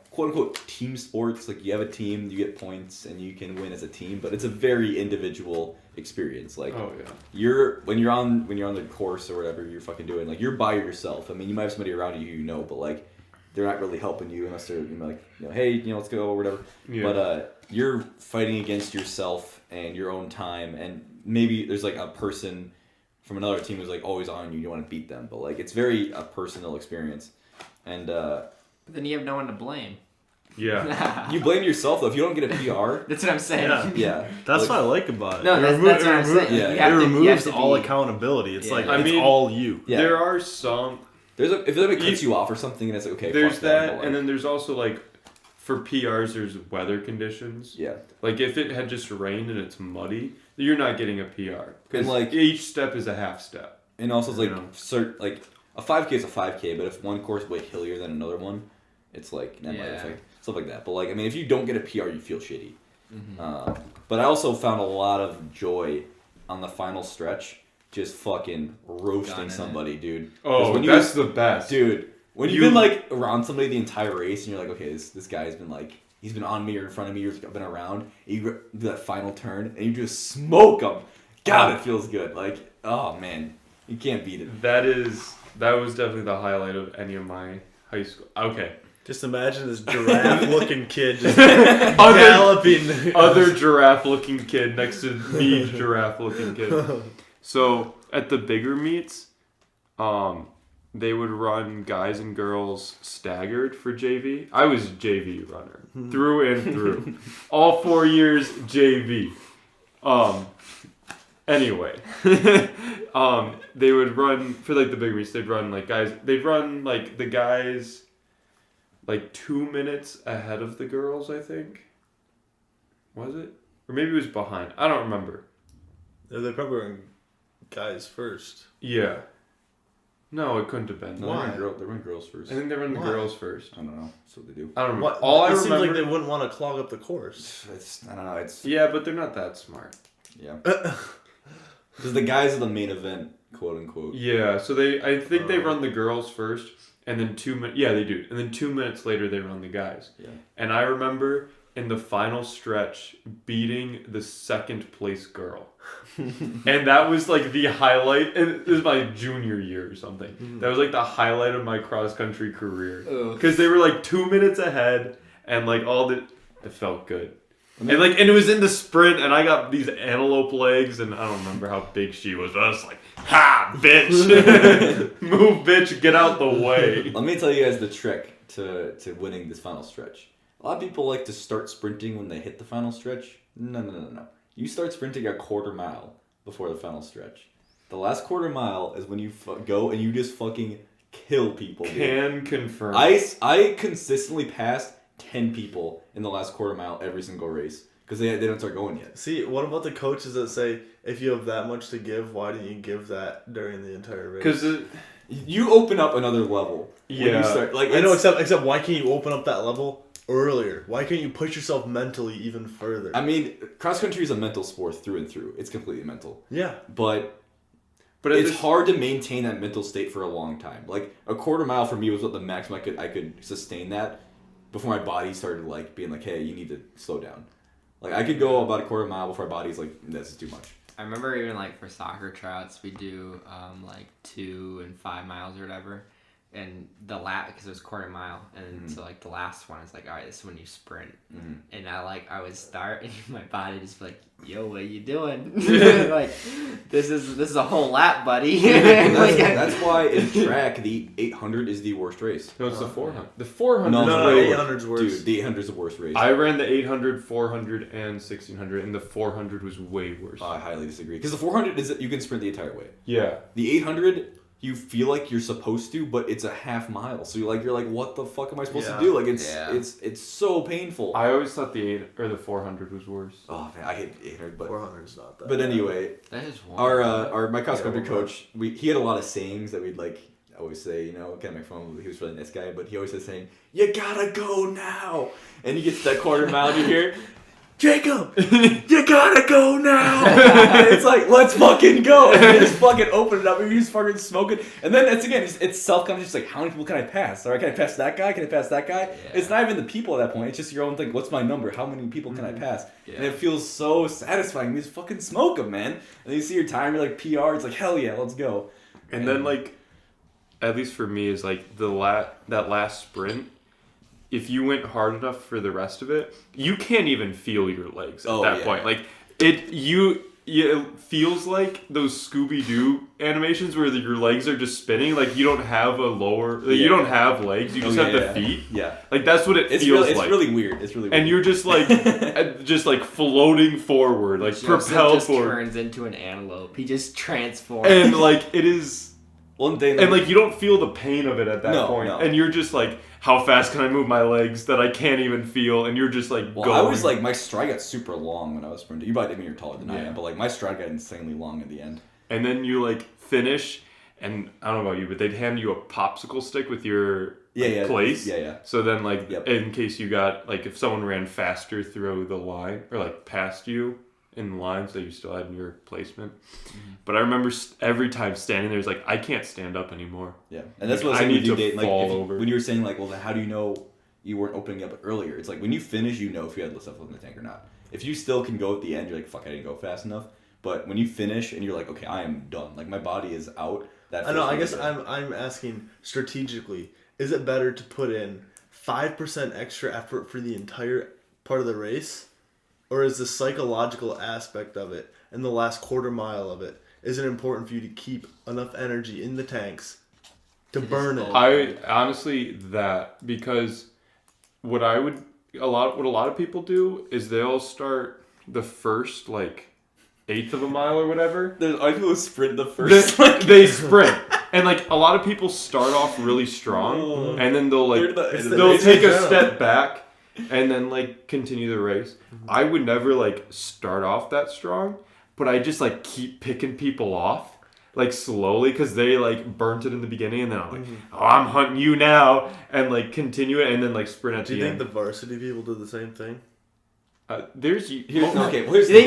quote unquote team sports. Like you have a team, you get points, and you can win as a team. But it's a very individual experience. Like when you're on the course or whatever you're fucking doing, like you're by yourself. I mean, you might have somebody around you but like they're not really helping you unless they're like, hey, let's go or whatever. Yeah. But you're fighting against yourself and your own time, and maybe there's like a person from another team who's like always on you. You want to beat them, but like it's very a personal experience, and But then you have no one to blame. Yeah. you blame yourself though if you don't get a PR. That's what I'm saying. Yeah, That's what I like about it. No, that's what I'm saying. yeah. It removes all accountability. It's like, I mean, all you. Yeah. There are some... If it cuts you off or something, and it's like, okay, there's fuck them, but, that, like, and then there's also, like, for PRs, there's weather conditions. yeah. Like, if it had just rained and it's muddy, you're not getting a PR. Because, And, like, each step is a half step. And also, it's like, You know. a 5K is a 5K, but if one course is way hillier than another one, it's like, that might Yeah. affect stuff like that. But, like, I mean, if you don't get a PR, you feel shitty. Mm-hmm. But I also found a lot of joy on the final stretch, just fucking roasting Gunning somebody, dude. 'Cause Oh, when that's the best. Dude, when you've been, like, around somebody the entire race, and you're like, okay, this guy's been, like, he's been on me or in front of me or been around, and you do that final turn, and you just smoke him. God, it feels good. Like, oh, man. You can't beat it. That was definitely the highlight of any of my high school. Okay. Just imagine this giraffe-looking kid just galloping. Other giraffe-looking kid next to me, giraffe-looking kid. So at the bigger meets, they would run guys and girls staggered for JV. I was JV runner through and through, all 4 years JV. Anyway, they would run for like the big meets. They'd run like guys. They'd run like the guys, like 2 minutes ahead of the girls. I think. Was it? Or maybe it was behind. I don't remember. They probably were guys first. Yeah. No, it couldn't have been. No, Why? they run girls first. I think they run the Why? girls first. I don't know. That's what they do. I don't remember. What? All I it seems remember. like they wouldn't want to clog up the course. I don't know. It's Yeah, but they're not that smart. yeah. Because the guys are the main event, quote unquote. Yeah, so I think they run the girls first, and then 2 minutes. Yeah, they do. And then 2 minutes later, they run the guys. Yeah. And I remember in the final stretch beating the second place girl. And that was like the highlight. And this was my junior year or something. That was like the highlight of my cross country career. Because they were like 2 minutes ahead, and like it felt good. And it was in the sprint, and I got these antelope legs, and I don't remember how big she was, but I was like, ha, bitch, move, bitch, get out the way. Let me tell you guys the trick to winning this final stretch. A lot of people like to start sprinting when they hit the final stretch. No. You start sprinting a quarter mile before the final stretch. The last quarter mile is when you go and you just fucking kill people. Dude. Can confirm. I consistently passed 10 people in the last quarter mile every single race because they don't start going yet. See, what about the coaches that say, if you have that much to give, why didn't you give that during the entire race? Because you open up another level. When you start, like, I know, except why can't you open up that level earlier? Why can't you push yourself mentally even further? I mean, cross country is a mental sport through and through. It's completely mental. Yeah. But it's hard to maintain that mental state for a long time. Like, a quarter mile for me was what the maximum I could sustain that before my body started, like, being like, hey, you need to slow down. Like, I could go about a quarter mile before my body's like, this is too much. I remember even like for soccer tryouts, we do like 2 and 5 miles or whatever. And the because it was quarter mile, and so like the last one is like, all right, this is when you sprint, and I would start, and my body just be like, yo, what are you doing? Like, this is a whole lap, buddy. That's why in track the 800 is the worst race. No, it's the 400. The 400. No, No, 800's worse. Dude, the 800 is the worst race. I ran the 800, 400, and 1600, and the 400 was way worse. I highly disagree because the 400 is you can sprint the entire way. Yeah. The 800. You feel like you're supposed to, but it's a half mile. So you're like, what the fuck am I supposed to do? Like it's so painful. I always thought the 400 was worse. Oh man, I hate 800, but 400's not that. But anyway, that is my cross country coach, he had a lot of sayings that we'd like always say, you know, kind of make fun of him. He was a really nice guy, but he always was saying, "You gotta go now," and he gets to that quarter mile, you hear, "Jacob, you gotta go now." And it's like, let's fucking go. And you just fucking open it up and you just fucking smoke it. And then it's self-conscious, like, how many people can I pass? All right, can I pass that guy? Can I pass that guy? Yeah. It's not even the people at that point. It's just your own thing. What's my number? How many people can I pass? Yeah. And it feels so satisfying. You just fucking smoke them, man. And then you see your time, you're like, PR. It's like, hell yeah, let's go. And then, like, at least for me, is like that last sprint. If you went hard enough for the rest of it, you can't even feel your legs at that point. Like it feels like those Scooby-Doo animations where your legs are just spinning. Like you don't have a lower, you don't have legs. You just have the feet. Yeah, like that's what it feels like. It's really weird. It's really weird. And you're just like floating forward, like propelled just forward. Turns into an antelope. He just transforms. And like it is, and like you don't feel the pain of it at that point. No. And you're just like, how fast can I move my legs that I can't even feel? And you're just like going. I was like, my stride got super long when I was sprinting. You probably think you're taller than I am, but like my stride got insanely long at the end. And then you like finish, and I don't know about you, but they'd hand you a popsicle stick with your place. Yeah. So then like in case you got like if someone ran faster through the line or like past you in the lines that you still had in your placement. Mm-hmm. But I remember every time standing there, it's like I can't stand up anymore. Yeah, and that's what I need to Dayton. fall over. When you were saying like, well, how do you know you weren't opening up earlier? It's like when you finish, you know if you had stuff in the tank or not. If you still can go at the end, you're like, fuck, I didn't go fast enough. But when you finish and you're like, okay, I am done. Like my body is out. I know. I guess I'm asking strategically. Is it better to put in 5% extra effort for the entire part of the race, or is the psychological aspect of it and the last quarter mile of it? Is it important for you to keep enough energy in the tanks to burn it? I honestly because what a lot of people do is they'll start the first like eighth of a mile or whatever. There's people who sprint the first. They sprint, and like a lot of people start off really strong, and then they'll take a step back, and then like continue the race. Mm-hmm. I would never like start off that strong, but I just like keep picking people off like slowly because they like burnt it in the beginning, and then I'm like, oh, I'm hunting you now, and like continue it, and then like sprint at the end. Do you think the varsity people do the same thing? You think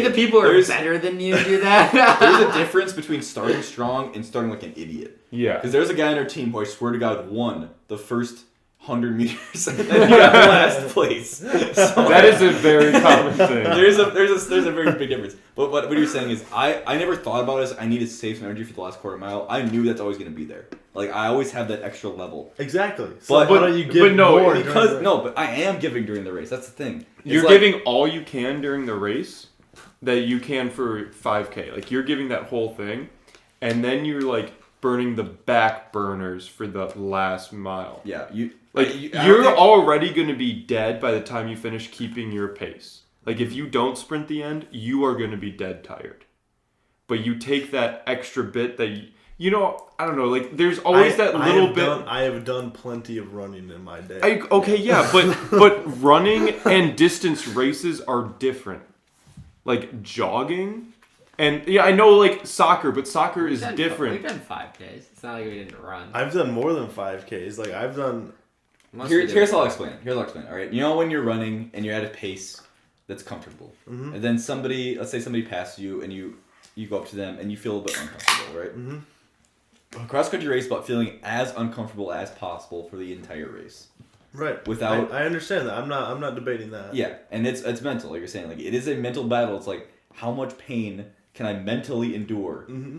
the people who are better than you do that? There's a difference between starting strong and starting like an idiot. Yeah. Because there's a guy on our team who I swear to God won the first 100 meters and then he got last place. So that is a very common thing. There's a very big difference. But what you're saying is I never thought about it as I need to save some energy for the last quarter mile. I knew that's always going to be there. Like I always have that extra level. Exactly. So why don't you give more? But I am giving during the race. That's the thing. You're giving all you can during the race that you can for 5K. Like you're giving that whole thing, and then you're like burning the back burners for the last mile. Yeah, you're already going to be dead by the time you finish keeping your pace. Like if you don't sprint the end, you are going to be dead tired. But you take that extra bit that I don't know, like there's always that little bit. I have done plenty of running in my day. But running and distance races are different. Like jogging, and yeah, I know like soccer, but soccer is different. We've done 5Ks. It's not like we didn't run. I've done more than 5Ks. Like I've done. Here's how I'll explain. All right, you know when you're running and you're at a pace that's comfortable, and then let's say somebody passes you, and you go up to them and you feel a bit uncomfortable, right? Mm-hmm. Cross country race is about feeling as uncomfortable as possible for the entire race. Right. I understand that. I'm not debating that. Yeah, and it's mental, like you're saying. Like it is a mental battle. It's like how much pain can I mentally endure? Mm-hmm.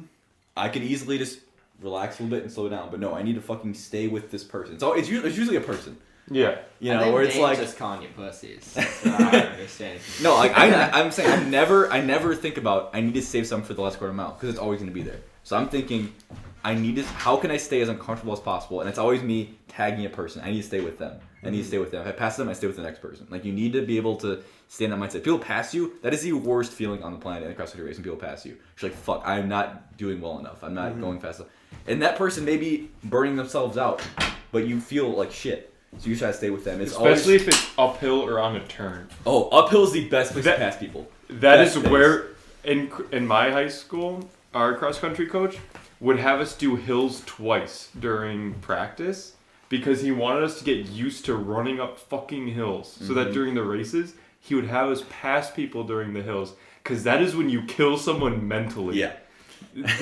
I could easily just relax a little bit and slow down, but no, I need to fucking stay with this person. It's usually a person. Yeah. Where it's like just calling you pussies. That's what I understand. No, like I'm saying I never think about I need to save some for the last quarter mile because it's always going to be there. So I'm thinking how can I stay as uncomfortable as possible? And it's always me tagging a person. I need to stay with them. If I pass them, I stay with the next person. Like you need to be able to stay in that mindset. If people pass you, that is the worst feeling on the planet in a cross-country race when people pass you. You're like, fuck, I'm not doing well enough. I'm not going fast enough. And that person may be burning themselves out, but you feel like shit. So you try to stay with them. Especially if it's uphill or on a turn. Oh, uphill is the best place to pass people. That is where, in my high school, our cross-country coach would have us do hills twice during practice because he wanted us to get used to running up fucking hills so that during the races, he would have us pass people during the hills because that is when you kill someone mentally. Yeah.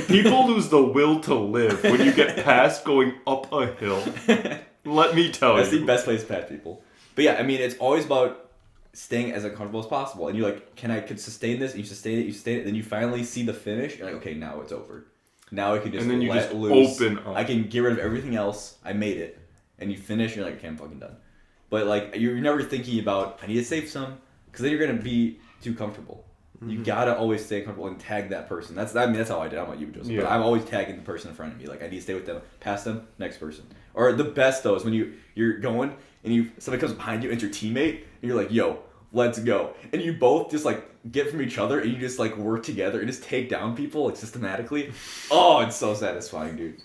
People lose the will to live when you get past going up a hill. Let me tell That's you. the best place to pass people. But yeah, I mean, it's always about staying as uncomfortable as possible. And you're like, can I sustain this? And you sustain it, then you finally see the finish. You're like, okay, now it's over. Now I can just and then you let just loose. open up. I can get rid of everything else. I made it. And you finish, and you're like, okay, I'm fucking done. But, like, you're never thinking about, I need to save some, because then you're going to be too comfortable. You gotta always stay comfortable and tag that person. That's how I did. I don't know about you, Joseph, but I'm always tagging the person in front of me. Like, I need to stay with them, pass them, next person. Or the best though is when you're going and somebody comes behind you and it's your teammate and you're like, yo, let's go, and you both just like get from each other and you just like work together and just take down people like systematically. Oh, it's so satisfying, dude.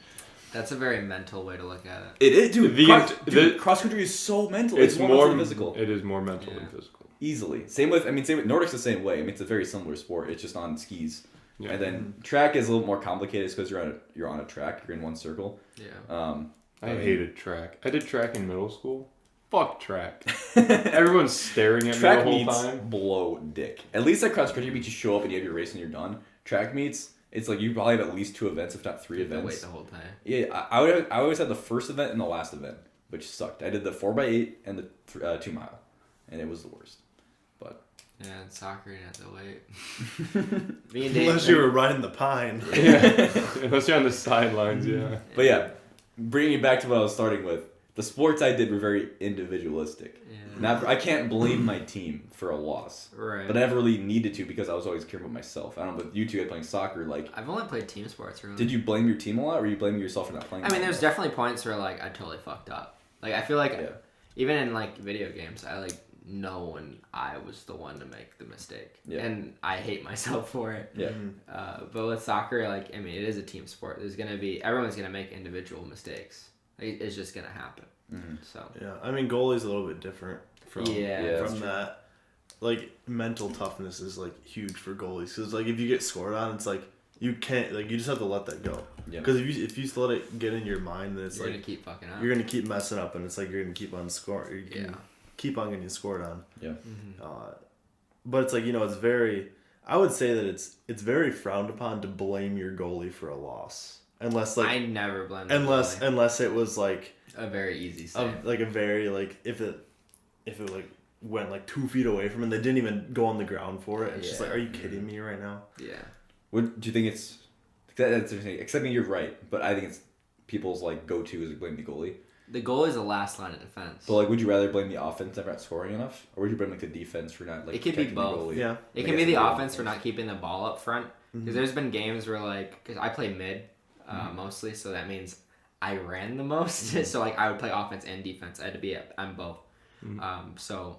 That's a very mental way to look at it. It is, dude. Cross country is so mental. It's more than physical. It is more mental than physical. Easily. Same with Nordic's the same way. I mean, it's a very similar sport. It's just on skis. Yeah. And then track is a little more complicated because you're on a track. You're in one circle. Yeah. I hated track. I did track in middle school. Fuck track. Everyone's staring at me the whole time. Track meets blow dick. At least at cross country meets, you show up and you have your race and you're done. Track meets, it's like you probably have at least 2 events, if not 3 events. Wait the whole time. Yeah, I always had the first event and the last event, which sucked. I did the 4x8 and the 2 mile, and it was the worst. But yeah, in soccer you have to wait. Unless you were riding the pine. Yeah, unless you're on the sidelines. Yeah. But yeah, bringing it back to what I was starting with, the sports I did were very individualistic. Yeah. I can't blame my team for a loss. Right. But I never really needed to because I was always caring about myself. I don't know, but you two had playing soccer, like... I've only played team sports, really. Did you blame your team a lot, or were you blaming yourself for not playing? I mean, there's definitely points where, like, I totally fucked up. Like, I feel like, even in, like, video games, I, like, know when I was the one to make the mistake. Yeah. And I hate myself for it. Yeah. But with soccer, like, I mean, it is a team sport. Everyone's going to make individual mistakes. Like, it's just going to happen. Mm-hmm. So. Yeah, I mean, goalie's a little bit different from that. Like, mental toughness is, like, huge for goalies. Because, like, if you get scored on, it's like, you can't, like, you just have to let that go. Because if you just let it get in your mind, then it's you're like... You're going to keep fucking up. You're going to keep messing up, and it's like you're going to keep on scoring. Keep on getting scored on. Yeah. Mm-hmm. But it's like, you know, it's very... I would say that it's very frowned upon to blame your goalie for a loss. Unless, like... I never blame Unless it was, like... A very easy save. Like, a very, like... If it like, went, like, 2 feet away from him, they didn't even go on the ground for it. It's just like, are you kidding me right now? Yeah. What do you think it's... That's interesting. Except you're right, but I think it's people's, like, go-to is blame the goalie. The goalie is the last line of defense. But, like, would you rather blame the offense for not scoring enough? Or would you blame, like, the defense for not, like, it could be both. The goalie? Yeah. It can be the offense for not keeping the ball up front. Because there's been games where, like... Because I play mid, mostly, so that means I ran the most. So, like, I would play offense and defense. I had to be on both. So,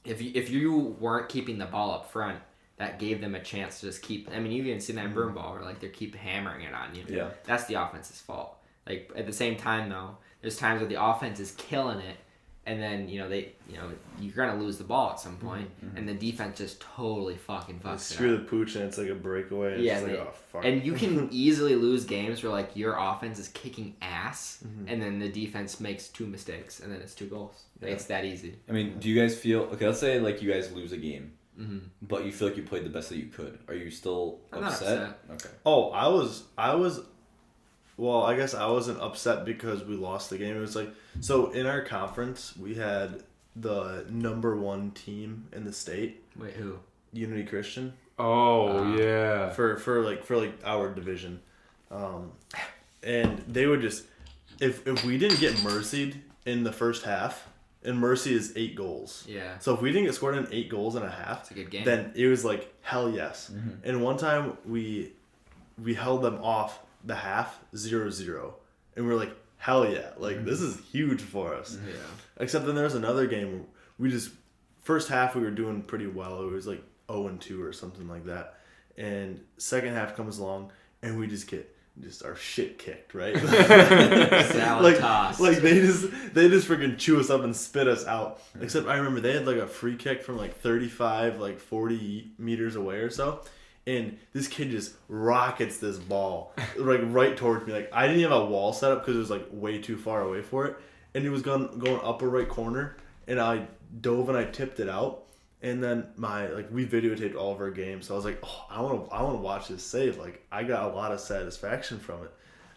if you weren't keeping the ball up front, that gave them a chance to just keep... I mean, you've even seen that in broom ball where, like, they keep hammering it on you. Yeah. That's the offense's fault. Like, at the same time, though, there's times where the offense is killing it, and then, you're going to lose the ball at some point, and the defense just totally fucking fucks it screw the pooch, and it's like a breakaway. And it's like, oh, fuck. And you can easily lose games where, like, your offense is kicking ass, and then the defense makes 2 mistakes, and then it's 2 goals. Like, it's that easy. I mean, do you guys feel... Okay, let's say, like, you guys lose a game, but you feel like you played the best that you could. Are you still upset? I'm not upset. Okay. Oh, I was... Well, I guess I wasn't upset because we lost the game. It was like... So, in our conference, we had the number 1 team in the state. Wait, who? Unity Christian. Oh, yeah. For our division. And they would just... If we didn't get mercied in the first half... And mercy is 8 goals. Yeah. So if we didn't get scored in 8 goals and a half... It's a good game. Then it was like, hell yes. And one time, we held them off... the half 0-0, and we're like, hell yeah, like this is huge for us. Yeah. Except then there was another game where we just first half we were doing pretty well. It was like 0-2 or something like that, and second half comes along and we just get our shit kicked, right? Salad tossed. Like they just freaking chew us up and spit us out. Except I remember they had like a free kick from like 35, like 40 meters away or so. And this kid just rockets this ball like right towards me. Like I didn't have a wall set up because it was like way too far away for it. And he was going upper right corner, and I dove and I tipped it out. And then we videotaped all of our games. So I was like, oh, I want to watch this save. Like I got a lot of satisfaction from it.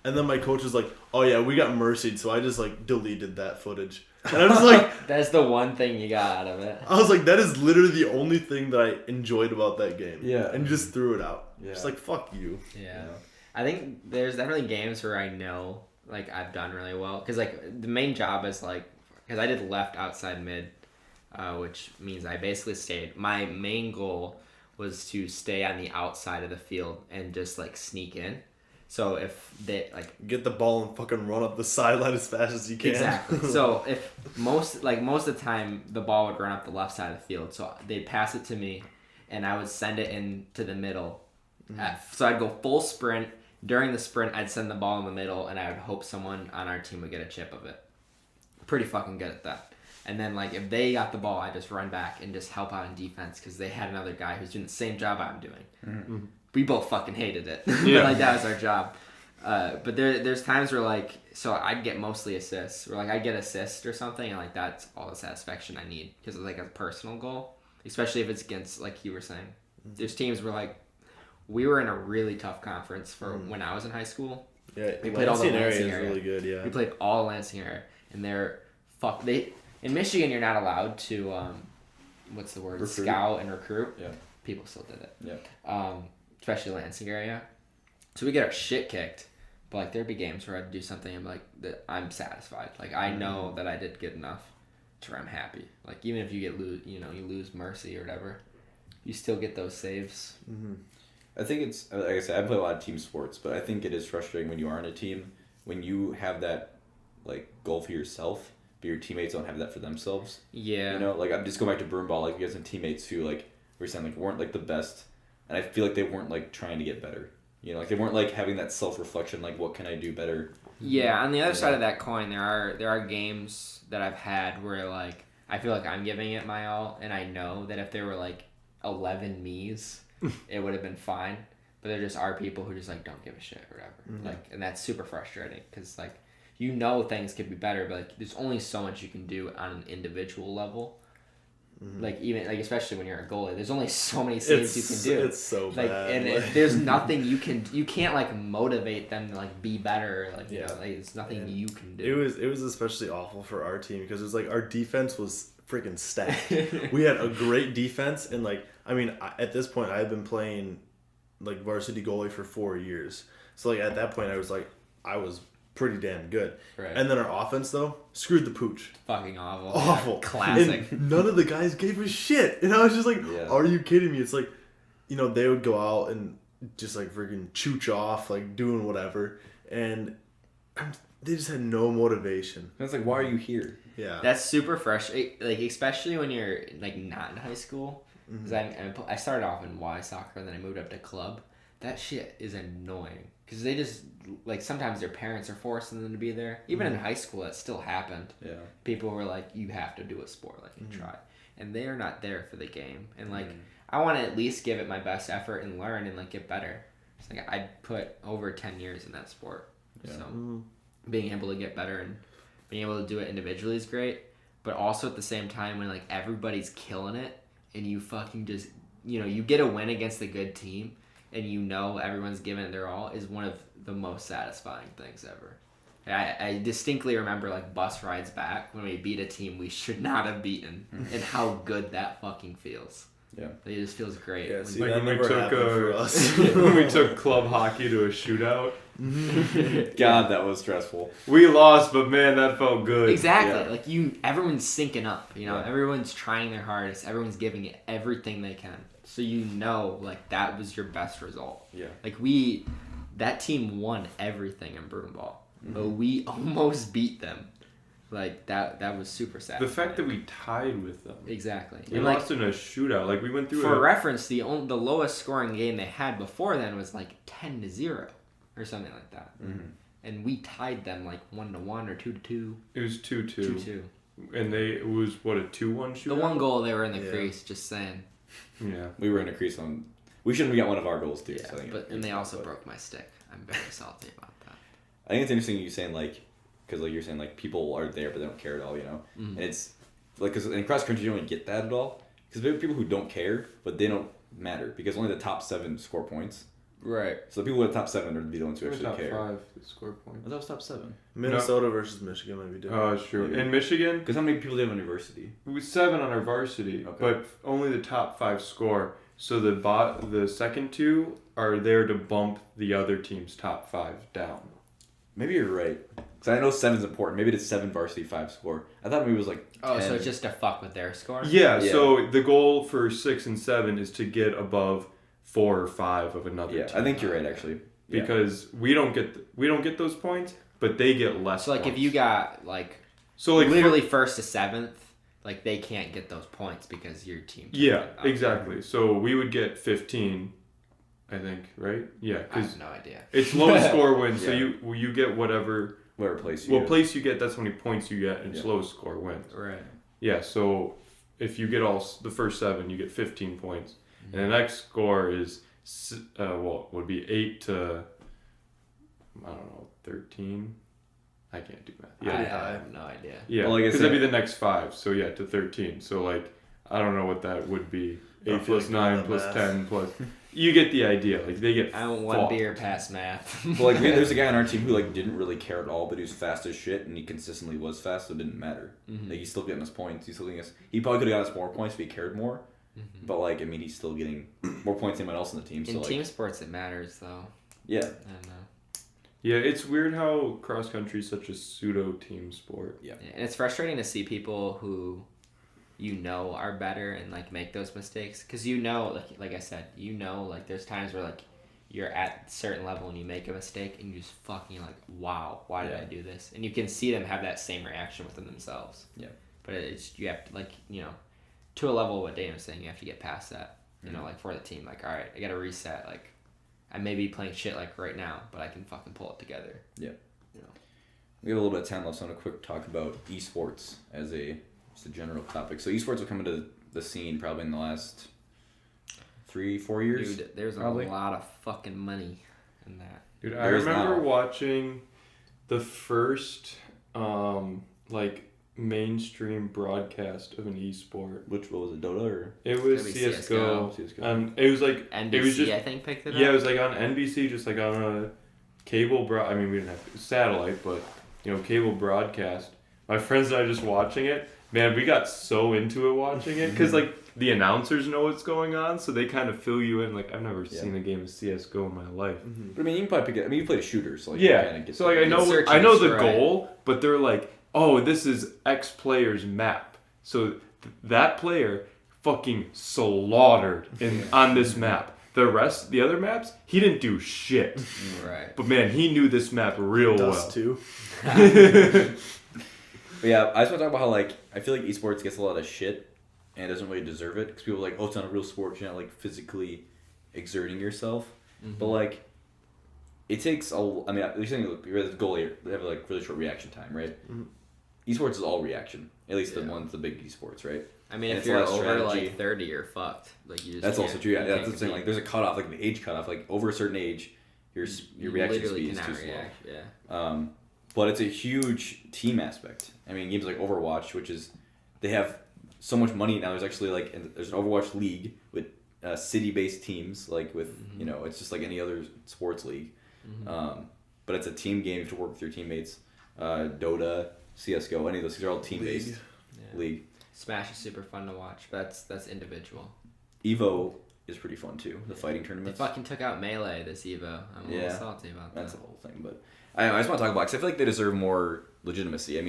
And then my coach was like, oh yeah, we got mercied. So I just like deleted that footage. And I was like... That's the one thing you got out of it. I was like, that is literally the only thing that I enjoyed about that game. Yeah. And just threw it out. Yeah. Just like, fuck you. Yeah. I think there's definitely games where I know like I've done really well because like the main job is like because I did left outside mid, which means I basically stayed. My main goal was to stay on the outside of the field and just like sneak in. So if they like get the ball and fucking run up the sideline as fast as you can. Exactly. So if most of the time the ball would run up the left side of the field, so they'd pass it to me, and I would send it into the middle. So I'd go full sprint. During the sprint, I'd send the ball in the middle, and I would hope someone on our team would get a chip of it. Pretty fucking good at that. And then like if they got the ball, I'd just run back and just help out in defense because they had another guy who's doing the same job I'm doing. Mm-hmm. We both fucking hated it. Yeah. Like that was our job. But there's times where like so I'd get mostly assists or like I'd get assist or something and like that's all the satisfaction I need because it's like a personal goal, especially if it's against like you were saying. There's teams where like we were in a really tough conference for when I was in high school. Yeah, we played all the Lansing area. Really good, yeah. We played all Lansing area, and in Michigan you're not allowed to what's the word recruit. Scout and recruit. Yeah, people still did it. Yeah, especially Lansing area. So we get our shit kicked, but like there'd be games where I'd do something and like that I'm satisfied. Like I know that I did good enough to where I'm happy. Like even if you you lose mercy or whatever, you still get those saves. Mm-hmm. I think it's like I said, I play a lot of team sports, but I think it is frustrating when you are in a team when you have that like goal for yourself, but your teammates don't have that for themselves. Yeah. You know, like I'm just going back to broom ball. Like you guys and teammates who like we're saying like weren't like the best, and I feel like they weren't like trying to get better. You know, like they weren't like having that self-reflection, like what can I do better? Yeah, on the other side of that coin, there are games that I've had where like I feel like I'm giving it my all, and I know that if there were like 11 me's, it would have been fine. But there just are people who just like don't give a shit or whatever. Mm-hmm. Like, and that's super frustrating because like you know things could be better, but like there's only so much you can do on an individual level. Mm-hmm. Like even like especially when you're a goalie, there's only so many saves you can do. It's so like, bad. And there's nothing you can't like motivate them to like be better. Like you know, like it's nothing you can do. It was especially awful for our team because it was like our defense was freaking stacked. We had a great defense and like I mean at this point I had been playing like varsity goalie for 4 years. So like at that point I was pretty damn good. Right. And then our offense though screwed the pooch. Fucking awful. Awful. Yeah, classic. And none of the guys gave a shit. And I was just like, are you kidding me? It's like, you know, they would go out and just like freaking chooch off, like doing whatever. And they just had no motivation. And it's like, why are you here? Yeah. That's super frustrating. Like especially when you're like not in high school. Because I started off in Y soccer and then I moved up to club. That shit is annoying. Because they just, like, sometimes their parents are forcing them to be there. Even in high school, that still happened. Yeah. People were like, you have to do a sport, like, you try. And they are not there for the game. And, like, I want to at least give it my best effort and learn and, like, get better. It's like, I put over 10 years in that sport. Yeah. So, being able to get better and being able to do it individually is great. But also at the same time, when, like, everybody's killing it and you fucking just, you know, you get a win against a good team and you know everyone's giving it their all is one of the most satisfying things ever. I distinctly remember like bus rides back when we beat a team we should not have beaten and how good that fucking feels. Yeah. It just feels great. Yeah, see, like that when we never took happened for us. when we took club hockey to a shootout. God, that was stressful. We lost, but man, that felt good. Exactly. Yeah. Like everyone's syncing up, you know, everyone's trying their hardest, everyone's giving it everything they can. So you know, like that was your best result. Yeah. Like that team won everything in broomball, but we almost beat them. Like that was super sad. The fact that we tied with them. Exactly. We and lost in a shootout. Like we went through. For reference, the lowest scoring game they had before then was like 10-0 or something like that, and we tied them like 1-1 or 2-2. It was 2-2. 2-2. And it was what a 2-1 shootout. The one goal they were in the crease. Just saying. Yeah. We were in a crease on. We shouldn't have got one of our goals too. Yeah, So I think and they also broke my stick. I'm very salty about that. I think it's interesting you saying like, because like you're saying like people are there but they don't care at all, you know, and it's like because in cross country you don't really get that at all because there are people who don't care but they don't matter because only the top 7 score points. Right. So the people with the top 7 are the ones who actually top care. 5 that score points. That was top 7. Minnesota versus Michigan might be different. Oh, it's true. In Michigan, Because how many people do you have on your varsity? it was 7 on our varsity, Okay. but only the top 5 score. So the second two are there to bump the other team's top 5 down. Maybe you're right. Because I know 7's important. Maybe it's 7 varsity 5 score. I thought maybe it was like 10. So it's just to fuck with their score? Yeah, so the goal for 6 and 7 is to get above 4 or 5 of another team. I think you're right, actually. Yeah. Because we don't get those points, but they get less So, like, points. if you got, literally 1st to 7th, they can't get those points because your team can't get up. Exactly. So we would get 15, I think, right? Yeah, I because have no idea. it's low score wins, so you get whatever place you get. place you get, that's how many points you get, and it's low score wins. Right. Yeah, so if you get all the first 7, you get 15 points. Mm-hmm. And the next score is, would be 8 to, 13? I can't do math. Yeah, I have no idea. Yeah, because that'd be the next 5, so to 13. So, I don't know what that would be. 8 plus 9 plus 10 plus... You get the idea. They get I want one beer past math. Well, there's a guy on our team who didn't really care at all, but he was fast as shit, and he consistently was fast, so it didn't matter. Mm-hmm. He's still getting us points. He's still getting us. He probably could have got us more points if he cared more. Mm-hmm. But he's still getting more points than anyone else on the team. In team sports, it matters though. Yeah. I don't know. Yeah, it's weird how cross country is such a pseudo team sport. Yeah, and it's frustrating to see people who are better and make those mistakes because like I said, there's times where you're at a certain level and you make a mistake and you just fucking wow, why did I do this? And you can see them have that same reaction within themselves. Yeah. But it's you have to to a level of what Dana was saying, you have to get past that. For the team, all right, I gotta reset. I may be playing shit right now, but I can fucking pull it together. Yeah. We have a little bit of time left, so I'm gonna quick talk about esports as a general topic. So esports will come into the scene probably in the last 3-4 years. Dude, there's probably. A lot of fucking money in that. Dude, I remember watching the first mainstream broadcast of an esport. What was it, Dota or? It was CS:GO. It was NBC, it was just, I think, picked it up. Yeah, it was on NBC, just on a cable we didn't have satellite, but cable broadcast. My friends and I just watching it. Man, we got so into it watching it because the announcers know what's going on, so they kind of fill you in. I've never seen a game of CS:GO in my life. Mm-hmm. But you can probably pick it. you played a shooter, so yeah. So I know the goal, but they're oh, this is X player's map. So that player fucking slaughtered on this map. The other maps, he didn't do shit. Right. But man, he knew this map real well. Too. But yeah, I just want to talk about how I feel like esports gets a lot of shit and doesn't really deserve it because people are oh, it's not a real sport. You're not physically exerting yourself. Mm-hmm. But it takes you're saying you're the goalie. They have really short reaction time, right? Mm-hmm. Esports is all reaction. At least the big esports, right? If you're over 30, you're fucked. That's also true. Yeah, that's the thing. There's a cutoff, the age cutoff. Over a certain age, your reaction speed is too slow. Yeah. But it's a huge team aspect. Games like Overwatch, which is they have so much money now. There's actually there's an Overwatch league with city-based teams, with it's just like any other sports league. Mm-hmm. But it's a team game. You have to work with your teammates. Dota, CS:GO, any of those. These are all team-based league. Smash is super fun to watch, but that's individual. Evo is pretty fun too. The fighting tournaments. They fucking took out Melee this Evo. I'm a little salty about that. That's the whole thing, but I just want to talk about because I feel like they deserve more legitimacy.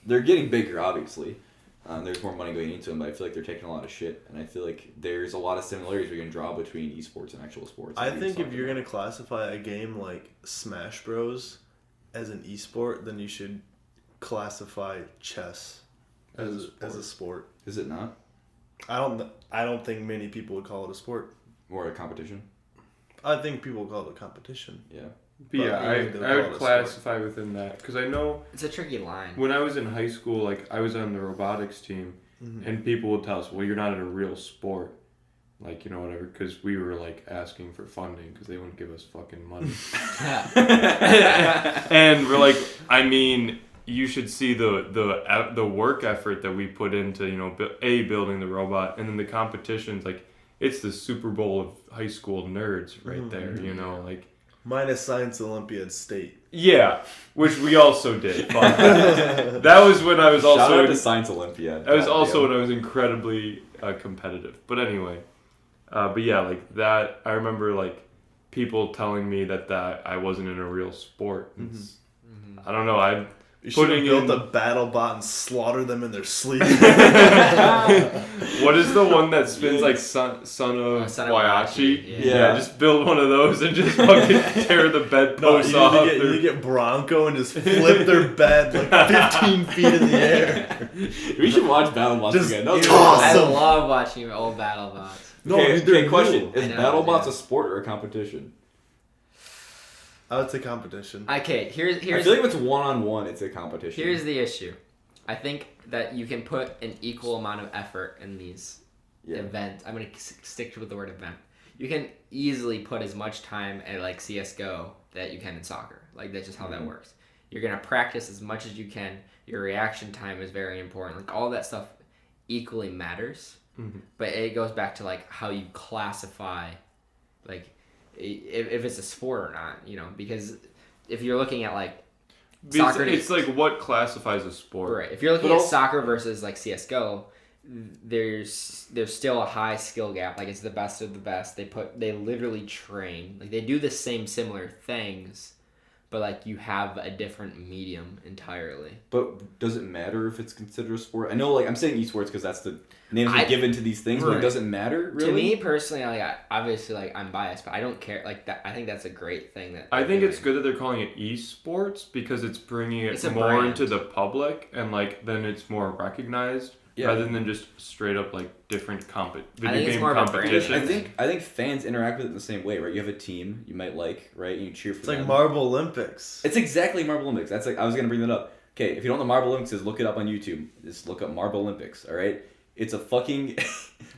They're getting bigger, obviously. There's more money going into them, but I feel like they're taking a lot of shit, and I feel like there's a lot of similarities we can draw between esports and actual sports. I think if you're gonna classify a game like Smash Bros as an esport, then you should classify chess as a sport. Is it not? I don't think many people would call it a sport. Or a competition? I think people call it a competition. Yeah. But I would classify within that because I know it's a tricky line. When I was in high school, I was on the robotics team, mm-hmm. and people would tell us, "Well, you're not in a real sport." Whatever, because we were asking for funding because they wouldn't give us fucking money. And we're you should see the work effort that we put into building the robot, and then the competitions it's the Super Bowl of high school nerds right mm-hmm. there, minus Science Olympiad State. Yeah, which we also did. That was when I was also shout out to Science Olympiad. That was also when I was incredibly competitive. But anyway. But yeah, like that, I remember like people telling me that I wasn't in a real sport. I don't know. You should have Putting built in- a battle bot and slaughtered them in their sleep. What is the one that spins like son of Son of Waiachi? Waiachi, Yeah, just build one of those and just fucking tear the No, bedposts you off. need to get Bronco and just flip their bed like 15 feet in the air. We should watch BattleBots Just- again. That was Dude, I awesome. love watching old BattleBots. No, okay, dude, they're okay, question. new. Is I know, BattleBots yeah. a sport or a competition? I would say competition. Okay, I here's feel like if it's one-on-one, it's a competition. here's the issue. I think that you can put an equal amount of effort in these events. I'm gonna stick with the word event. You can easily put as much time at like CS:GO that you can in soccer. Like that's just how that works. You're gonna practice as much as you can. Your reaction time is very important. Like all that stuff equally matters. But it goes back to like how you classify, like if it's a sport or not. You know, because if you're looking at like soccer, It's like what classifies a sport. right. If you're looking But at also- soccer versus like CS:GO, there's still a high skill gap. Like it's the best of the best. They literally train. Like they do the same similar things, but like you have a different medium entirely. But does it matter if it's considered a sport? I know, like, I'm saying esports because that's the names we I- given to these things, but Right. it doesn't matter, really? To me personally, like obviously like I'm biased, but I don't care. Like that, I think that's a great thing that I they're think it's doing. good that they're calling it esports because it's bringing It's it a more brand. into the public and like then it's more recognized rather than just straight up like different video think it's game more of a brand. competitions. I think fans interact with it in the same way, right? You have a team you might like, right? And you cheer for It's them. like Marble Olympics. It's exactly Marble Olympics. That's like I was gonna bring that up. Okay, if you don't know what Marble Olympics is, look it up on YouTube. Just look up Marble Olympics, alright? It's a fucking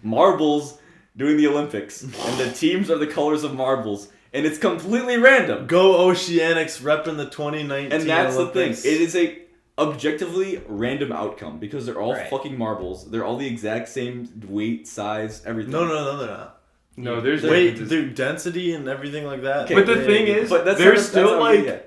marbles doing the Olympics. And the teams are the colors of marbles. And it's completely random. Go Oceanics repping the 2019 And that's Olympics. the thing. It is a objectively random outcome because they're all Right. fucking marbles. They're all the exact same weight, size, everything. No, they're not. No, there's Wait, differences. dude, density and everything like that. Okay, But the thing is, But that's there's that's still how like yeah.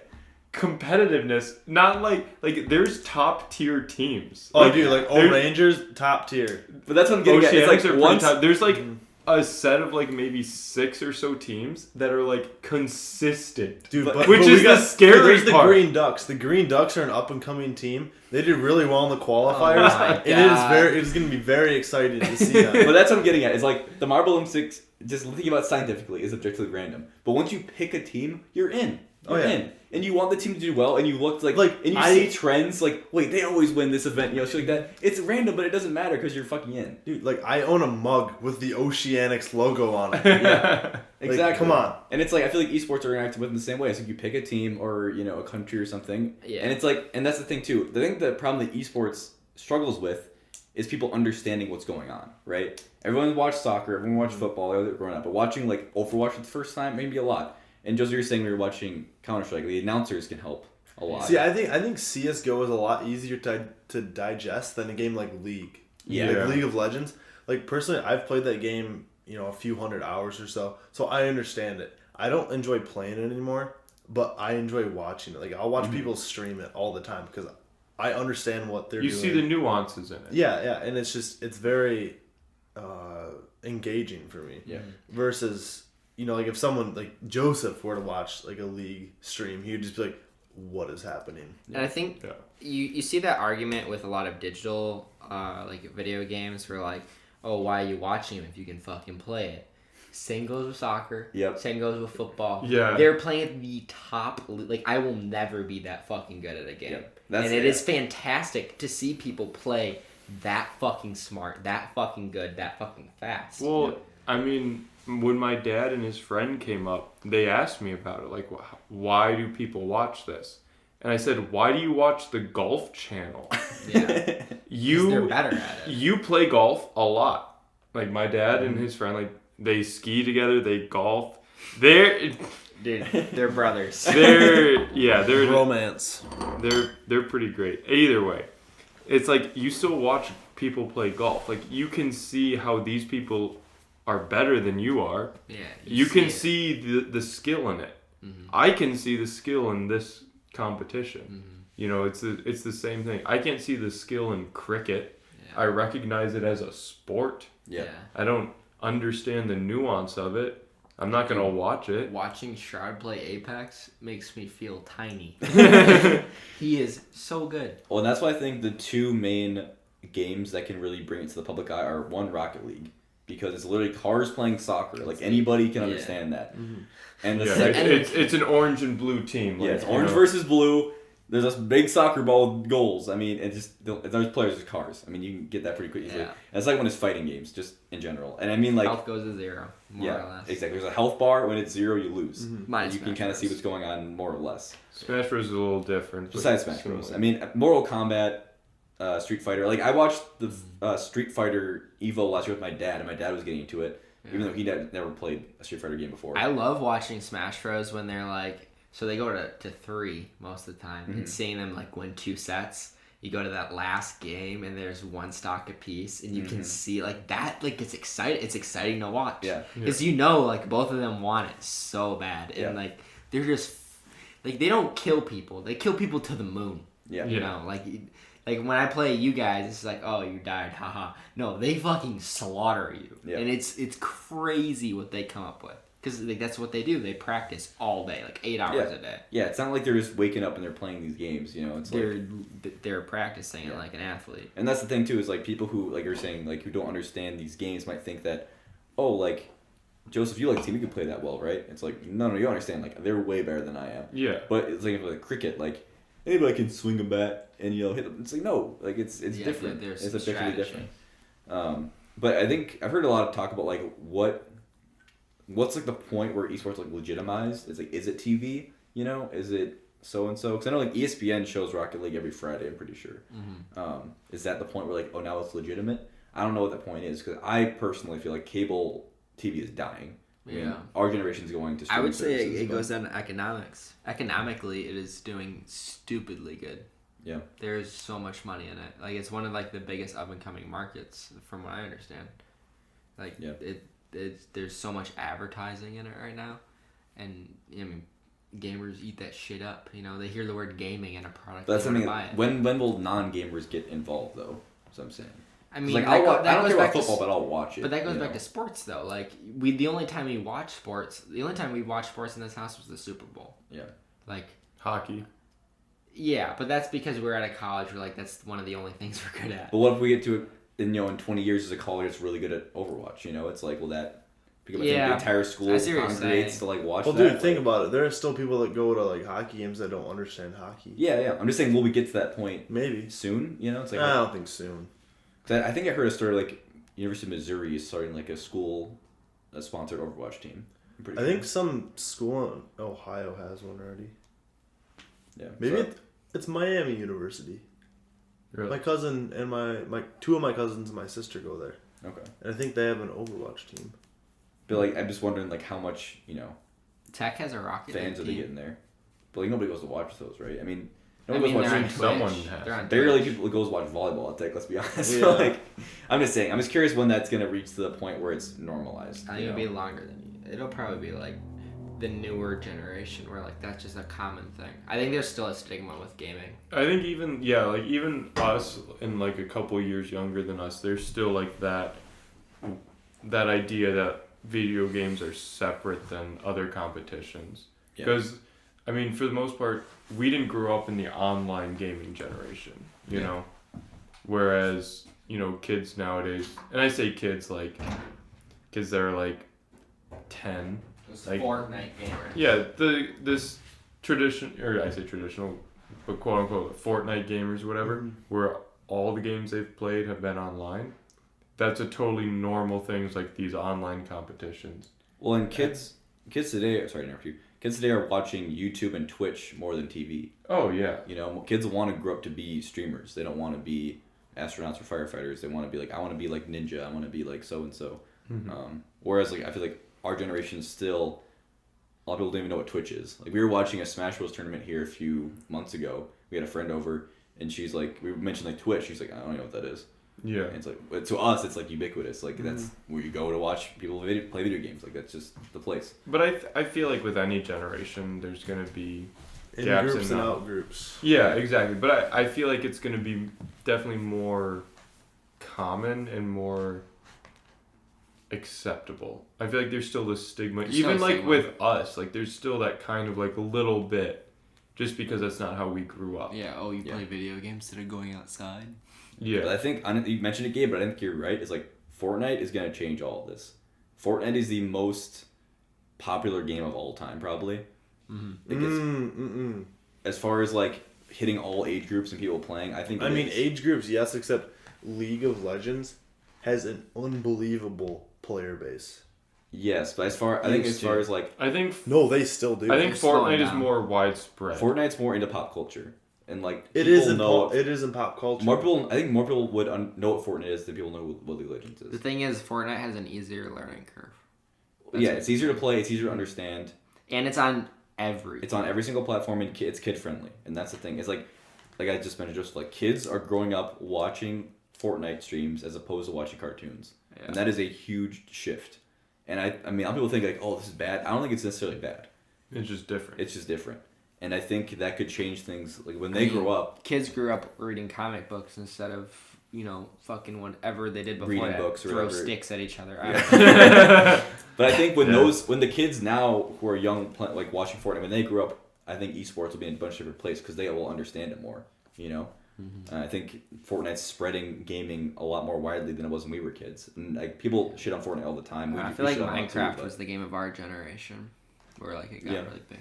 competitiveness. Not like there's top tier teams. Oh, dude, like there's- Rangers, top tier. But that's what I'm getting at. It's Oceanics like are pretty once top. There's like a set of like maybe 6 or so teams that are like consistent. Dude, But- but, Which but is we got, the scary There's the part. Green Ducks. The Green Ducks are an up and coming team. They did really well in the qualifiers, Oh my and it is God. it's going to be very exciting to see them. But that's what I'm getting at. It's like the Marble Olympics, just thinking about it scientifically, is objectively random. But once you pick a team, you're in. You're in. And you want the team to do well, and you look and you see trends, like, wait, they always win this event, shit like that. It's random, but it doesn't matter because you're fucking in. Dude, like I own a mug with the Oceanics logo on it. Yeah. Exactly. Come on. And it's like, I feel like esports are interacted with in the same way. It's like you pick a team or, a country or something. Yeah. And it's like, and that's the thing too. The problem that esports struggles with is people understanding what's going on, right? Everyone watched soccer, everyone watched football, they were growing up. But watching like Overwatch for the first time, maybe a lot. And Josie, you're saying we were watching Counter-Strike. The announcers can help a lot. See, I think CS:GO is a lot easier to digest than a game like League. Yeah. Like League of Legends. Like personally, I've played that game, a few hundred hours or so. So I understand it. I don't enjoy playing it anymore, but I enjoy watching it. Like I'll watch people stream it all the time because I understand what they're You doing. see the nuances in it. Yeah, and it's very engaging for me. Yeah. Versus, like if someone like Joseph were to watch like a League stream, he would just be like, "What is happening?" And I think you see that argument with a lot of digital like video games where like, oh, why are you watching them if you can fucking play it? Same goes with soccer. Yep. Same goes with football. Yeah. They're playing the top. Like I will never be that fucking good at a game. Yep. And it is fantastic to see people play that fucking smart, that fucking good, that fucking fast. Well, I mean, when my dad and his friend came up, they asked me about it. Like, why do people watch this? And I said, why do you watch the Golf Channel? Yeah. 'Cause they're better at it. You play golf a lot. Like my dad and his friend, like they ski together, they golf. Dude, They're brothers. they're Romance. they're pretty great. Either way, it's like you still watch people play golf. Like you can see how these people are better than you are. Yeah. You can it. see the skill in it. Mm-hmm. I can see the skill in this competition. Mm-hmm. It's the same thing. I can't see the skill in cricket. Yeah. I recognize it as a sport. Yeah. I don't understand the nuance of it, I'm not gonna watch it. Watching Shroud play Apex makes me feel tiny. He is so good. Well, and that's why I think the two main games that can really bring it to the public eye are one, Rocket League, because it's literally cars playing soccer. Like anybody can understand that. Mm-hmm. And the Yeah, second, it's an orange and blue team. yeah, Like, it's orange versus blue. There's a big soccer ball with goals. I mean, it's just those players with cars. I mean, you can get that pretty quickly. Yeah. And it's like when it's fighting games, just in general. And I mean, like Health goes to 0, more or less. exactly. There's a health bar. When it's 0, you lose. Mm-hmm. And you can kind of see what's going on more or less. Smash Bros is a little different. Besides Smash Bros. I mean, Mortal Kombat, Street Fighter. Like I watched the Street Fighter Evo last year with my dad, and my dad was getting into it, even though he never played a Street Fighter game before. I love watching Smash Bros when they're like, so they go to 3 most of the time, and seeing them like win 2 sets. You go to that last game, and there's 1 stock apiece, and you can see like that. Like it's exciting. It's exciting to watch. Yeah. Because you know, like both of them want it so bad, and like they're just like they don't kill people. They kill people to the moon. Yeah. You know, like when I play you guys, it's like, oh, you died, haha. No, they fucking slaughter you, and it's crazy what they come up with. Because like, that's what they do. They practice all day, like 8 hours a day. Yeah, it's not like they're just waking up and they're playing these games. You know, it's they're practicing it like an athlete. And that's the thing too, is like people who, like you're saying, like who don't understand these games might think that, oh, like Joseph, you like the team, you can play that well, right? It's like no, you don't understand. Like they're way better than I am. Yeah. But it's like cricket, like anybody can swing a bat and hit them. It's like no, like it's different. It's officially different. But I think I've heard a lot of talk about like what's like the point where esports like legitimized? It's like, is it TV? You know, is it so and so? Because I know like ESPN shows Rocket League every Friday. I'm pretty sure. Mm-hmm. Is that the point where like, oh, now it's legitimate? I don't know what that point is, because I personally feel like cable TV is dying. I mean, our generation's going to. I would say it goes down to economics. Economically, it is doing stupidly good. Yeah. There's so much money in it. Like it's one of like the biggest up and coming markets, from what I understand. Like there's so much advertising in it right now, and I mean, gamers eat that shit up. You know, they hear the word gaming in a product. That's something. Buy it. When will non-gamers get involved though? That's what I'm saying. I mean, like I don't care about football, but I'll watch it. But that goes back to sports though. Like the only time we watched sports in this house was the Super Bowl. Yeah. Like hockey. Yeah, but that's because we're at a college where like that's one of the only things we're good at. But what if we get to it? In 20 years as a college that's really good at Overwatch, you know, it's like, will that become the entire school congregates to like watch that? Well, dude, think about it. There are still people that go to like hockey games that don't understand hockey. Yeah. I'm just saying, will we get to that point? Maybe soon. You know, it's like I don't think soon. I think I heard a story like University of Missouri is starting like a sponsored Overwatch team. I think some school in Ohio has one already. Yeah, maybe it's Miami University. Really? My cousin and my two of my cousins and my sister go there. Okay. And I think they have an Overwatch team. But like, I'm just wondering like how much, you know, Tech has a Rocket fans are they getting there? But like nobody goes to watch those, right? I mean, someone has. Barely people goes watch volleyball at Tech. Let's be honest. Yeah. So like, I'm just saying. I'm just curious when that's gonna reach to the point where it's normalized. I think it'll be longer than it'll probably be like the newer generation where like that's just a common thing. I think there's still a stigma with gaming. I think even us and like a couple years younger than us, there's still like that idea that video games are separate than other competitions. Because I mean, for the most part, we didn't grow up in the online gaming generation, you know, whereas kids nowadays, and I say kids like kids that are like 10. Like, Fortnite gamer. Yeah, this tradition, or I say traditional, but quote unquote Fortnite gamers, whatever, where all the games they've played have been online. That's a totally normal thing. It's like these online competitions. Well, and kids today. Sorry to interrupt you. Kids today are watching YouTube and Twitch more than TV. Oh yeah. You know, kids want to grow up to be streamers. They don't want to be astronauts or firefighters. They want to be like, I want to be like Ninja. I want to be like so and so. Whereas like I feel like our generation still, a lot of people don't even know what Twitch is. Like we were watching a Smash Bros tournament here a few months ago. We had a friend over, and she's like, we mentioned like Twitch. She's like, I don't know what that is. Yeah. And it's like, to us, it's like ubiquitous. Like that's where you go to watch people play video games. Like that's just the place. But I feel like with any generation, there's gonna be gaps groups and out groups. Yeah, exactly. But I feel like it's gonna be definitely more common and more acceptable. I feel like there's still this stigma, There's even still a like stigma. with us. Like there's still that kind of like a little bit, just because that's not how we grew up. Yeah. Oh, you Yeah. play video games instead of going outside. But Yeah. I think you mentioned it, Gabe, but I think you're right. It's like Fortnite is gonna change all of this. Fortnite is the most popular game of all time, probably. Like, it's- as far as like hitting all age groups and people playing, I think. I it mean, is. age groups, yes, except League of Legends has an unbelievable player base. Yes, but I think as far as like I think No, they still do. I think They're slowing Fortnite is down. more widespread. Fortnite's more into pop culture, and like it people is in know it is in pop culture. more people. I think more people would know what Fortnite is than people know what League of Legends The is. thing is, Fortnite has an easier learning curve. Yeah, it's easier to play. It's easier to understand. And it's on every. It's on every single platform, and it's kid friendly. And that's the thing. It's like I just mentioned, just like kids are growing up watching Fortnite streams as opposed to watching cartoons, and that is a huge shift. And I mean, a lot of people think like, oh, this is bad. I don't think it's necessarily bad. It's just different. It's just different. And I think that could change things. Like when they grow up, Kids grew up reading comic books instead of, fucking whatever they did before Reading that. books or throw whatever. sticks at each other. but I think when Yeah. when the kids now who are young, like watching Fortnite, when they grew up, I think esports will be in a bunch of different places because they will understand it more. I think Fortnite's spreading gaming a lot more widely than it was when we were kids. And like people shit on Fortnite all the time. I feel like Minecraft was the game of our generation, where like it got really big.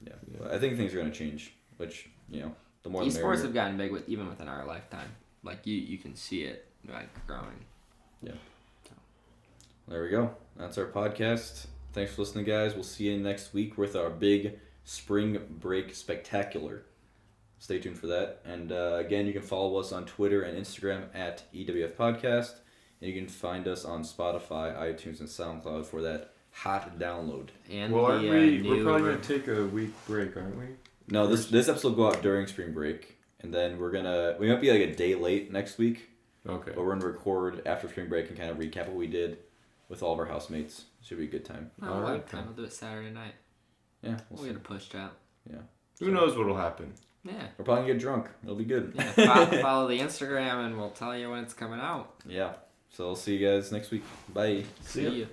Yeah, but I think things are gonna change. Which the more the Esports merrier. have gotten big even within our lifetime. Like you can see it like growing. There we go. That's our podcast. Thanks for listening, guys. We'll see you next week with our big spring break spectacular. Stay tuned for that. And again, you can follow us on Twitter and Instagram at EWF Podcast. And you can find us on Spotify, iTunes, and SoundCloud for that hot download. And Well, the, we're probably gonna take a week break, aren't we? No, this episode will go out during spring break. And then we might be like a day late next week. Okay. But we're going to record after spring break and kind of recap what we did with all of our housemates. Should be a good time. Oh, we'll have time. We'll do it Saturday night. Yeah, We'll get a push chat. Who knows what'll happen? Yeah. We're probably going to get drunk. It'll be good. Yeah. Follow the Instagram and we'll tell you when it's coming out. Yeah. So I'll see you guys next week. Bye. See ya.